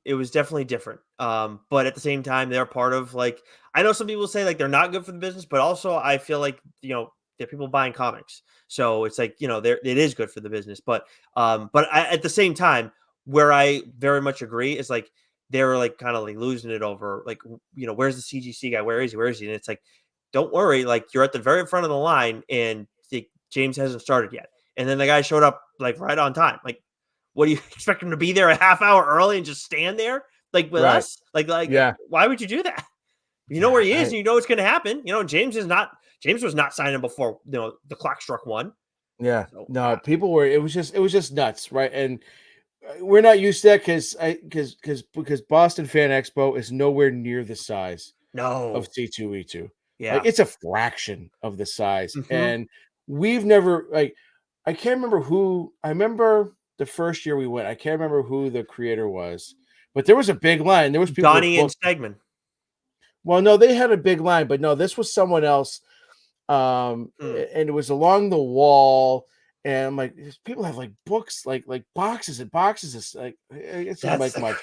It was definitely different. But at the same time, they're part of like I know some people say like they're not good for the business, but also I feel like there are people buying comics, so it's like there it is good for the business. At the same time, where I very much agree is like they're like kind of like losing it over like where's the CGC guy? Where is he? Where is he? And it's like don't worry, like you're at the very front of the line, and James hasn't started yet. And then the guy showed up like right on time. Like, what do you expect him to be there a half hour early and just stand there like with Right? us? Like Yeah. why would you do that? You know Yeah. where he is, and you know what's going to happen. James was not signing before the clock struck 1. Yeah. So, No, yeah. people were. It was just nuts, right? And we're not used to that because Boston Fan Expo is nowhere near the size No. of C2E2. Like Yeah. it's a fraction of the size. Mhm. And we've never like I can't remember who I remember the first year we went. I can't remember who the creator was, but there was a big line. There was people with Donnie and books. Stegman. Well, no, they had a big line, but no, this was someone else. Hmm. And it was along the wall. And I'm like, these people have like books, like boxes and boxes. It's like it seemed That's like the much.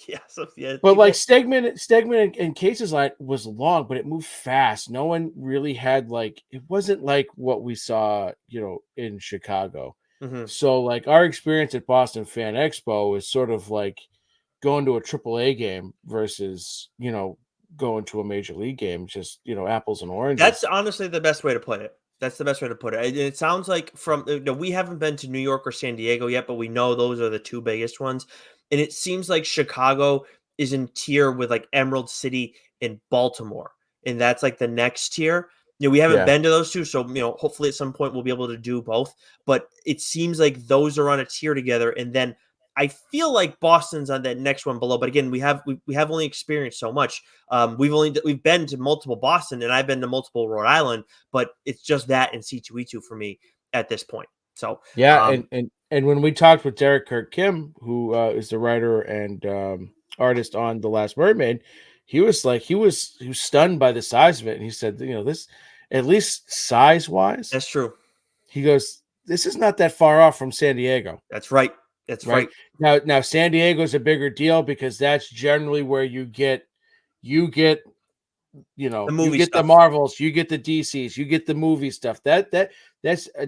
yeah. So yeah, But like people. Stegman and Case's line was long, but it moved fast. No one really had like it wasn't like what we saw, in Chicago. Mhm. So like our experience at Boston Fan Expo is sort of like going to a AAA game versus, going to a major league game, just apples and That's oranges. honestly the best way to put it. That's the best way to put it. It sounds like we haven't been to New York or San Diego yet, but we know those are the two biggest ones. And it seems like Chicago is in tier with like Emerald City and Baltimore. And that's like the next tier. We haven't Yeah. been to those two, so hopefully at some point we'll be able to do both. But it seems like those are on a tier together, and then I feel like Boston's on that next one below. But again, we have only experienced so much. We've been to multiple Boston, and I've been to multiple Rhode Island, but it's just that in C2E2 for me at this point. So Yeah, and when we talked with Derek Kirk Kim, who is the writer and artist on The Last Mermaid, he was like he was stunned by the size of it, and he said, this at least size wise, that's true. he goes, this is not that far off from San Diego, That's right. That's right? right. Now San Diego is a bigger deal because that's generally where you get The you movie get the stuff. Marvels, you get the DCs, you get the movie stuff. That's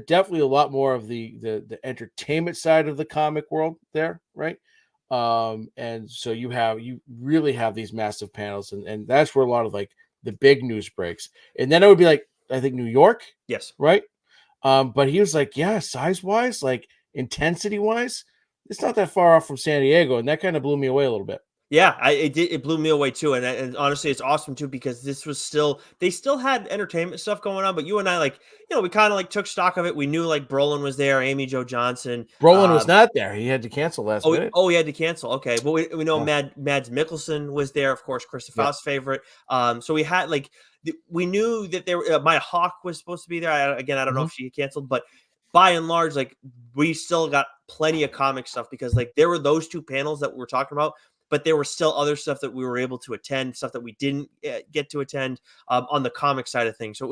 definitely a lot more of the entertainment side of the comic world there, right? And so you really have these massive panels, and that's where a lot of like the big news breaks. And then it would be like I think New York, Yes. right? But he was like, yeah, size wise, like intensity wise, it's not that far off from San Diego, and that kind of blew me away a little bit. Yeah, it blew me away too, and honestly, it's awesome too because they still had entertainment stuff going on, but you and I like we kind of like took stock of it. We knew like Brolin was there, Amy Jo Johnson. Brolin was not there; he had to cancel last minute. He had to cancel. Okay, but we know Yeah. Mads Mikkelsen was there, of course, Krista Yep. Faust's favorite. So we had like we knew that there. Maya Hawk was supposed to be there. I don't know Mhm. if she canceled, but by and large, like we still got plenty of comic stuff because like there were those two panels that we were talking about, but there was still other stuff that we were able to attend, stuff that we didn't get to attend on the comic side of things. So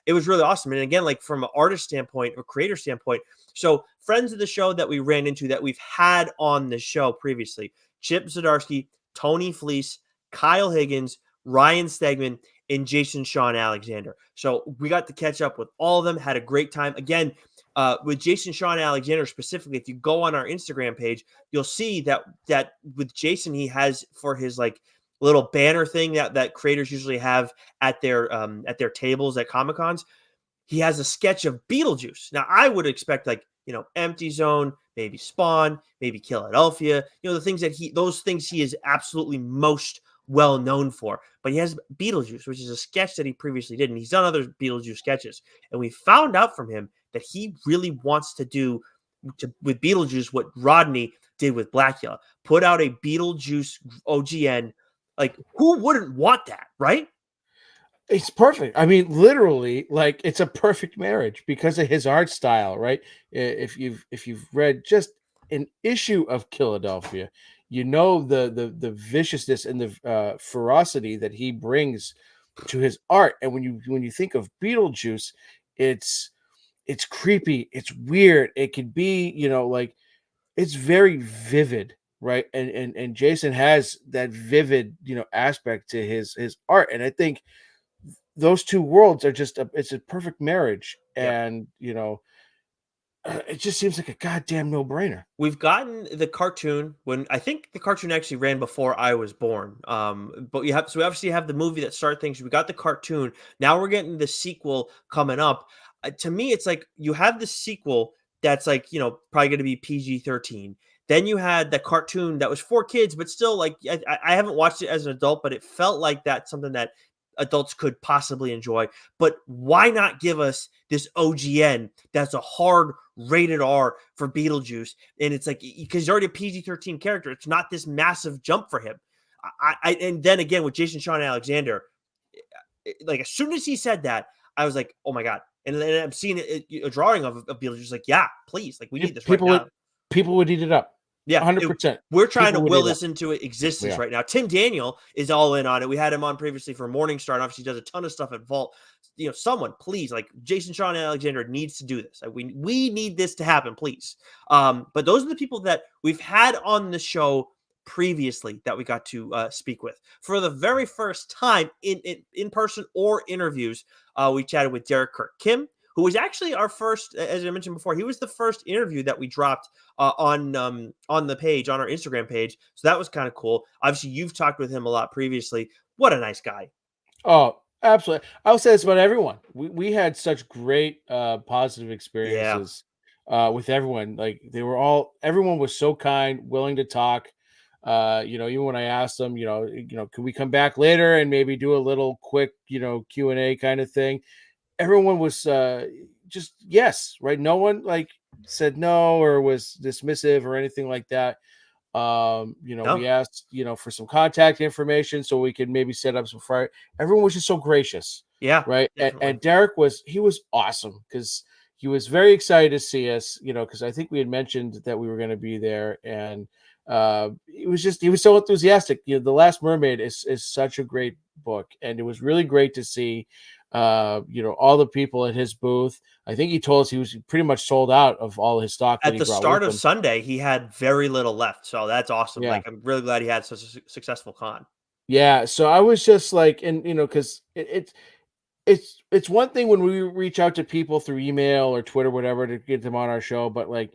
it was really awesome. And again, like from an artist standpoint or creator standpoint, so friends of the show that we ran into that we've had on the show previously, Chip Zdarsky, Tony Fleece, Kyle Higgins, Ryan Stegman, and Jason Sean Alexander. So we got to catch up with all of them, had a great time. Again, with Jason Sean Alexander specifically, if you go on our Instagram page, you'll see that with Jason, he has for his like little banner thing that creators usually have at their tables at Comic Cons. He has a sketch of Beetlejuice. Now, I would expect like Empty Zone, maybe Spawn, maybe Philadelphia. Those things he is absolutely most well known for. But he has Beetlejuice, which is a sketch that he previously did, and he's done other Beetlejuice sketches. And we found out from him that he really wants to do with Beetlejuice what Rodney did with Blackula. Put out a Beetlejuice OGN. Like, who wouldn't want that, right? It's perfect. I mean, literally, like it's a perfect marriage because of his art style, right? If you've read just an issue of Philadelphia, you know the viciousness and the ferocity that he brings to his art. And when you think of Beetlejuice, it's it's creepy, it's weird. It could be, like it's very vivid, right? And Jason has that vivid, aspect to his art. And I think those two worlds are just it's a perfect marriage. Yep. And it just seems like a goddamn no-brainer. We've gotten the cartoon when I think the cartoon actually ran before I was born. But we obviously have the movie that started things. We got the cartoon. Now we're getting the sequel coming up. To me, it's like you have the sequel that's like, probably going to be PG-13. Then you had the cartoon that was for kids, but still, like, I haven't watched it as an adult, but it felt like that's something that adults could possibly enjoy. But why not give us this OGN that's a hard rated R for Beetlejuice? And it's like, because he's already a PG-13 character, it's not this massive jump for him. And then again with Jason Sean Alexander, like as soon as he said that, I was like, oh my God. And then I'm seeing a drawing of Beetlejuice, like, yeah, please, like we need this right People would now. people would eat it up. Yeah, 100%. we're trying to People would will eat it up. this into existence Yeah. right now. Tim Daniel is all in on it. We had him on previously for Morningstar, and obviously does a ton of stuff at Vault. Someone please, like Jason Sean Alexander needs to do this. Like, we need this to happen, please. But those are the people that we've had on the show previously that we got to speak with for the very first time in person or interviews. We chatted with Derek Kirk Kim, who was actually our first, as I mentioned before, he was the first interview that we dropped on the page, on our Instagram page. So that was kind of cool. Obviously, you've talked with him a lot previously. What a nice guy. Oh, absolutely. I'll say this about everyone. We had such great positive Yeah. experiences with everyone. Like everyone was so kind, willing to talk. Even when I asked them, could we come back later and maybe do a little quick, Q&A kind of thing? Everyone was just yes, right? No one like said no or was dismissive or anything like that. No. We asked, for some contact information so we could maybe set up some Friar. Everyone was just so gracious, Yeah, right? And, definitely. and Derek was awesome because he was very excited to see us, because I think we had mentioned that we were going to be there, and he was so enthusiastic. The Last Mermaid is such a great book, and it was really great to see all the people at his booth. I think he told us he was pretty much sold out of all his stock that At he the brought with start of him. Sunday, he had very little left. So that's awesome. Yeah. Like, I'm really glad he had such a successful con. Yeah, so I was just like, and because it's one thing when we reach out to people through email or Twitter, whatever, to get them on our show, but like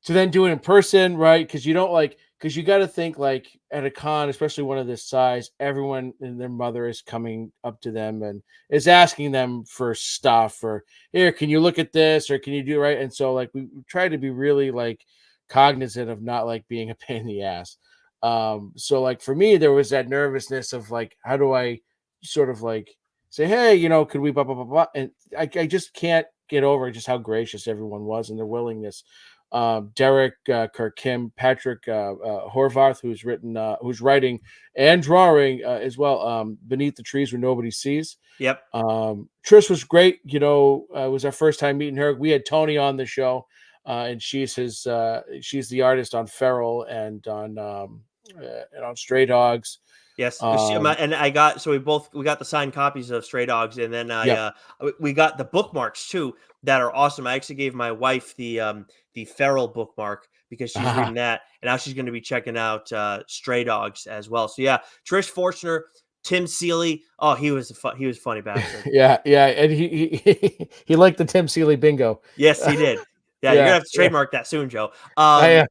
to then do it in person, right? Because you don't because you got to think like at a con, especially one of this size, everyone and their mother is coming up to them and is asking them for stuff, or here, can you look at this, or can you do right? And so like we try to be really like cognizant of not like being a pain in the ass. So like for me, there was that nervousness of like, how do I sort of like say, hey, could we blah blah blah blah? And I just can't get over just how gracious everyone was and their willingness. Derek Kirk Kim, Patrick Horvath, who's writing and drawing as well. Beneath the Trees Where Nobody Sees. Yep. Trish was great. It was our first time meeting her. We had Tony on the show, and she's the artist on Feral and on Stray Dogs. Yes, Um, and we got the signed copies of Stray Dogs, and then yep. we got the bookmarks too that are awesome. I actually gave my wife the Feral bookmark because she's reading that, and now she's going to be checking out Stray Dogs as well. So yeah, Trish Forstner, Tim Seeley. Oh, he was a funny bastard. Yeah, and he liked the Tim Seeley bingo. Yes, he did. Yeah, you're gonna Yeah, have to yeah. trademark that soon, Joe. I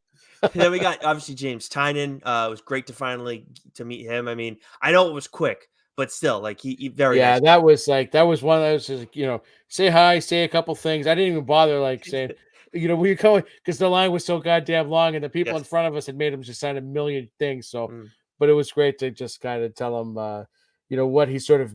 Then we got obviously James Tynan. It was great to finally to meet him. I mean, I know it was quick, but still, like he very Yeah, nice guy. that was one of those, just, say hi, say a couple things. I didn't even bother like saying, where you going, because the line was so goddamn long, and the people in Yes. front of us had made him just sign a million things. So, Mm. but it was great to just kind of tell him, what he sort of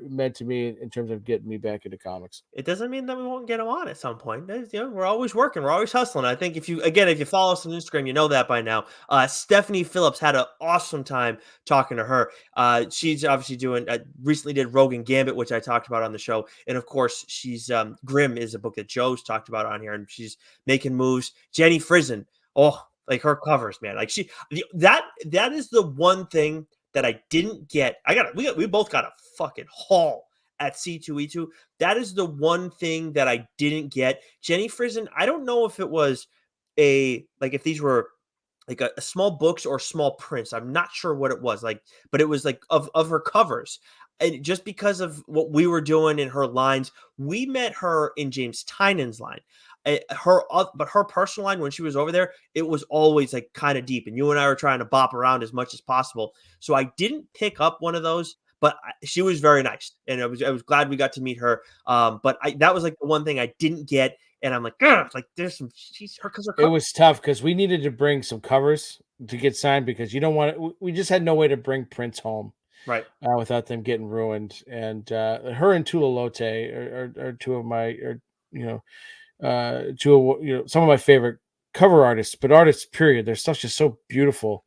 meant to me in terms of getting me back into comics. It doesn't mean that we won't get him on at some point. We're always working. We're always hustling. I think if you follow us on Instagram, you know that by now. Stephanie Phillips had an awesome time talking to her. She's obviously recently did Rogan Gambit, which I talked about on the show. And of course, she's Grimm is a book that Joe's talked about on here, and she's making moves. Jenny Frizen, oh, like her covers, man. Like that is the one thing that I didn't get. We both got a fucking haul at C2E2. That is the one thing that I didn't get. Jenny Frizen, I don't know if it was if these were like a small books or small prints. I'm not sure what it was like, but it was like of her covers. And just because of what we were doing in her lines, we met her in James Tynan's line. But her personal line when she was over there, it was always like kind of deep, and you and I were trying to bop around as much as possible. So I didn't pick up one of those, but she was very nice, and I was glad we got to meet her. But that was like the one thing I didn't get, and I'm like, like there's some because it was tough because we needed to bring some covers to get signed because you don't want it. We just had no way to bring prints home, right, without them getting ruined. And her and Tula Lote are two of my, some of my favorite cover artists, but artists period. Their stuff's just so beautiful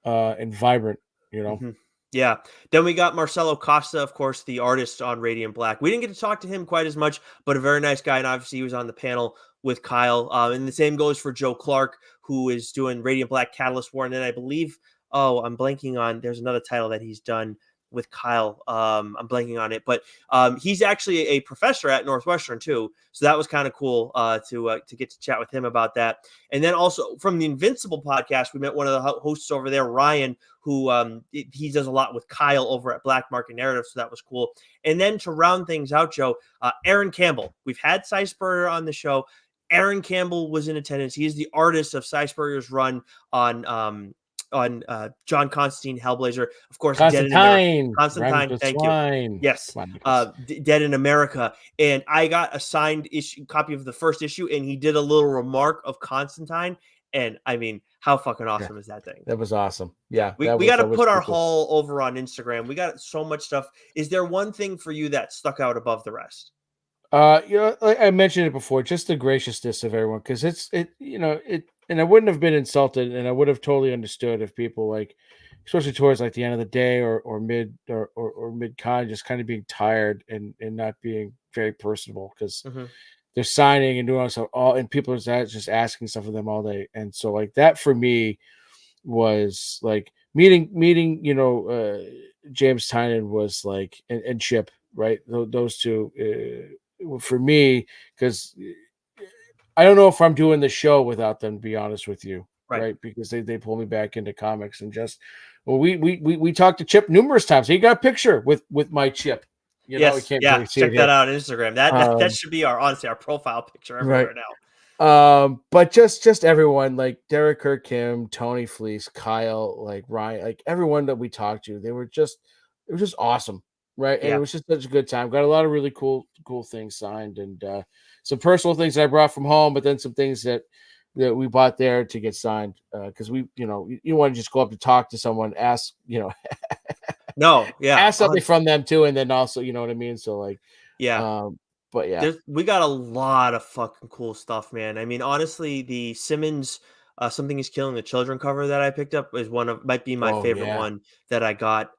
and vibrant, Mm-hmm. Yeah. Then we got Marcelo Costa, of course, the artist on Radiant Black. We didn't get to talk to him quite as much, but a very nice guy. And obviously he was on the panel with Kyle. And the same goes for Joe Clark, who is doing Radiant Black Catalyst War. And then I believe, I'm blanking on, there's another title that he's done with Kyle. I'm blanking on it, but he's actually a professor at Northwestern too. So that was kind of cool to get to chat with him about that. And then also from the Invincible podcast, we met one of the hosts over there, Ryan, who he does a lot with Kyle over at Black Market Narrative. So that was cool. And then to round things out, Joe, Aaron Campbell. We've had Cy Spurrier on the show. Aaron Campbell was in attendance. He is the artist of Cy Spurrier's run on John Constantine Hellblazer, of course. Constantine, thank swine. You. Yes, Dead in America, and I got a signed copy of the first issue, and he did a little remark of Constantine, and I mean, how fucking awesome is that thing? That was awesome. Yeah, we got to put our haul over on Instagram. We got so much stuff. Is there one thing for you that stuck out above the rest? Like I mentioned it before, just the graciousness of everyone, because and I wouldn't have been insulted, and I would have totally understood if people like, especially towards like the end of the day or mid or mid con, just kind of being tired and not being very personable because they're signing and doing so all, and people are just asking stuff of them all day, and so like that for me was like meeting James Tynan was like and Chip, right, those two. For me, because I don't know if I'm doing the show without them, to be honest with you, right? Because they pull me back into comics and just we talked to Chip numerous times. He got a picture with my Chip. We can't really see check that out on Instagram. That should be our profile picture everywhere now. But just everyone like Derek Kirk, Kim, Tony Fleece, Kyle, like Ryan, like everyone that we talked to, it was just awesome. Right. And it was just such a good time. Got a lot of really cool things signed and some personal things that I brought from home, but then some things that we bought there to get signed. Because you want to just go up to talk to someone, ask, ask something from them too. And then also, you know what I mean? So like, but yeah, we got a lot of fucking cool stuff, man. I mean, honestly, the Simmons Something is Killing the Children cover that I picked up is might be my favorite one that I got.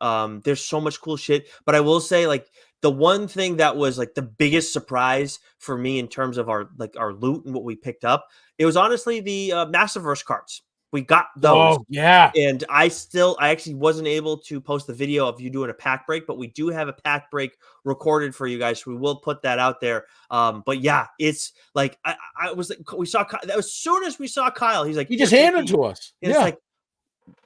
There's so much cool shit, but I will say like the one thing that was like the biggest surprise for me in terms of our loot and what we picked up, it was honestly the Massiverse cards. We got those. Oh, yeah. And I actually wasn't able to post the video of you doing a pack break, but we do have a pack break recorded for you guys. So we will put that out there. But yeah, it's like, I was like, we saw as soon as we saw Kyle, he's like, he just handed it to us. And it's like,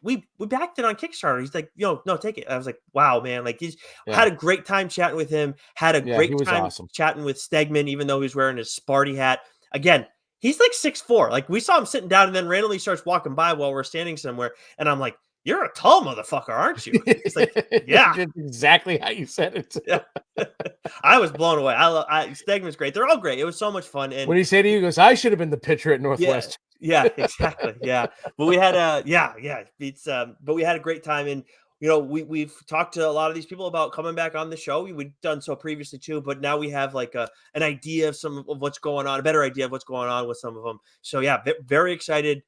we backed it on Kickstarter. He's like, no, take it. I was like, wow, man. Like had a great time chatting with him, had a great time chatting with Stegman, even though he was wearing his Sparty hat. Again, he's like 6'4". Like we saw him sitting down and then randomly starts walking by while we're standing somewhere. And I'm like, you're a tall motherfucker, aren't you? He's like, yeah. Exactly how you said it. Yeah. I was blown away. Stegman's great. They're all great. It was so much fun. And when he said to you, he goes, I should have been the pitcher at Northwest. Yeah, exactly. Yeah. But we had but we had a great time. And we've talked to a lot of these people about coming back on the show. We've done so previously too, but now we have like an idea of some of what's going on, a better idea of what's going on with some of them. So yeah, very excited.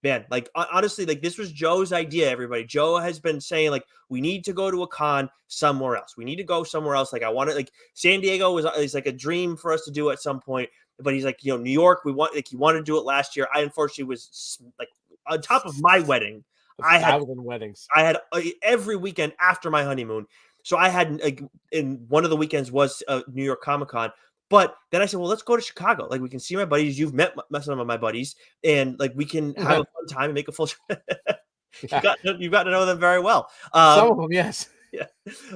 Man, like honestly, like this was Joe's idea. Everybody, Joe has been saying like we need to go to a con somewhere else. We need to go somewhere else. Like I want to, like San Diego is like a dream for us to do at some point. But he's like, New York, he wanted to do it last year. I unfortunately was like on top of my wedding. I had weddings. I had every weekend after my honeymoon. So I had like in one of the weekends was New York Comic Con. But then I said, well, let's go to Chicago. Like we can see my buddies. You've met some of my buddies, and like we can have a fun time and make a full. You've got to know them very well. Some of them, yes. Yeah,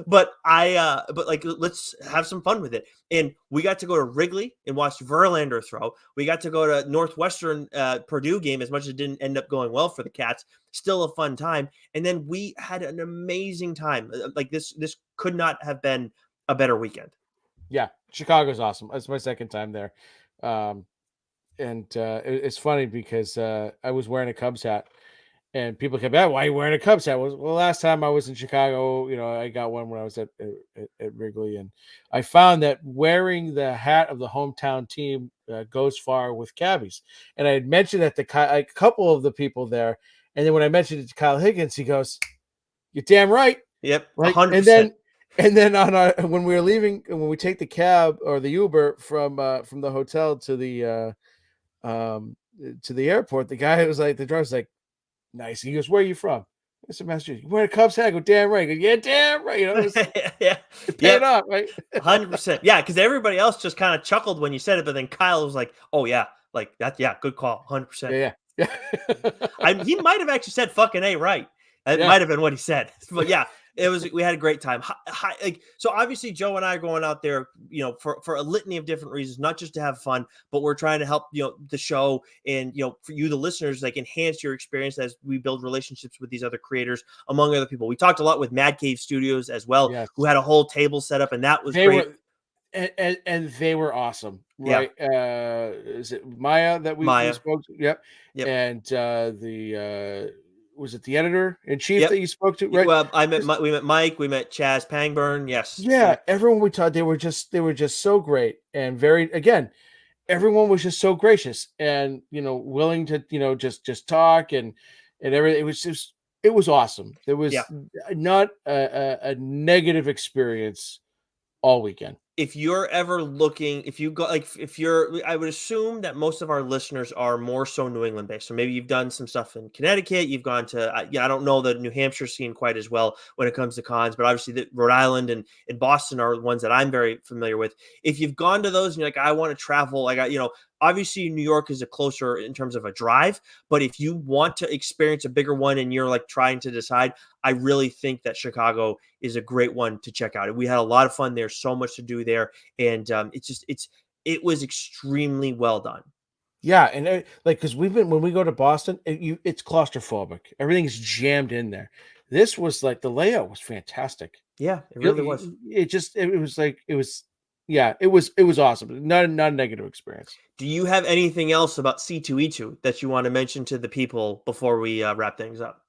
but like let's have some fun with it. And we got to go to Wrigley and watch Verlander throw. We got to go to Northwestern Purdue game, as much as it didn't end up going well for the Cats. Still a fun time. And then we had an amazing time. Like this could not have been a better weekend. Yeah, Chicago's awesome. It's my second time there, and it's funny because I was wearing a Cubs hat. And people kept asking, why are you wearing a Cubs hat? Well, last time I was in Chicago, I got one when I was at Wrigley. And I found that wearing the hat of the hometown team goes far with cabbies. And I had mentioned that to a couple of the people there. And then when I mentioned it to Kyle Higgins, he goes, you're damn right. Yep, right? 100%. And then when we were leaving, when we take the cab or the Uber from the hotel to the airport, the guy was like, the driver's like, nice. He goes, where are you from? I said, Massachusetts. You wear a Cubs hat? I go, damn right. I go, yeah, damn right. Yeah. It paid off, right? 100%. Yeah, because everybody else just kind of chuckled when you said it, but then Kyle was like, oh, yeah, like that. Yeah, good call. 100%. Yeah. He might have actually said fucking A right. That might have been what he said. But yeah, we had a great time. So obviously Joe and I are going out there, for a litany of different reasons, not just to have fun, but we're trying to help, the show and, for you, the listeners, like enhance your experience as we build relationships with these other creators, among other people. We talked a lot with Mad Cave Studios as well, who had a whole table set up, and that was great. And they were awesome, right? Yeah. Is it Maya that we spoke to? Yep. And was it the editor in chief that you spoke to? Right. Well, we met Mike, we met Chaz Pangburn. Yes. Yeah. Everyone we talked, they were just so great and everyone was just so gracious and willing to just talk and everything. It was awesome. There was not a negative experience all weekend. If you're ever looking, I would assume that most of our listeners are more so New England based. So maybe you've done some stuff in Connecticut. You've gone to, I don't know the New Hampshire scene quite as well when it comes to cons, but obviously the Rhode Island and Boston are the ones that I'm very familiar with. If you've gone to those and you're like, I want to travel, obviously New York is a closer in terms of a drive, but if you want to experience a bigger one and you're like trying to decide, I really think that Chicago is a great one to check out. We had a lot of fun there, so much to do there. And it was extremely well done. Yeah. And because when we go to Boston, it's claustrophobic. Everything's jammed in there. This was like, the layout was fantastic. Yeah, it really was. It was awesome. Not a negative experience. Do you have anything else about C2E2 that you want to mention to the people before we wrap things up?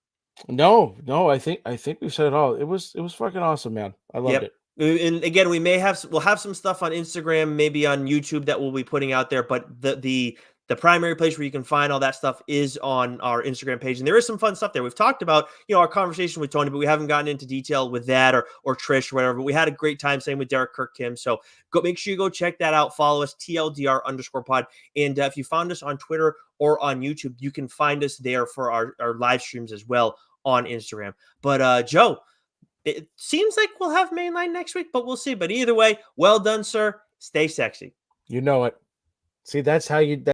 No. I think we've said it all. It was fucking awesome, man. I loved it. And again, we'll have some stuff on Instagram, maybe on YouTube that we'll be putting out there. But the primary place where you can find all that stuff is on our Instagram page. And there is some fun stuff there. We've talked about, our conversation with Tony, but we haven't gotten into detail with that or Trish or whatever. But we had a great time, same with Derek Kirk Kim. So make sure you go check that out. Follow us, TLDR_pod. And if you found us on Twitter or on YouTube, you can find us there for our live streams as well on Instagram. But Joe, it seems like we'll have mainline next week, but we'll see. But either way, well done, sir. Stay sexy. You know it. See, that's how you...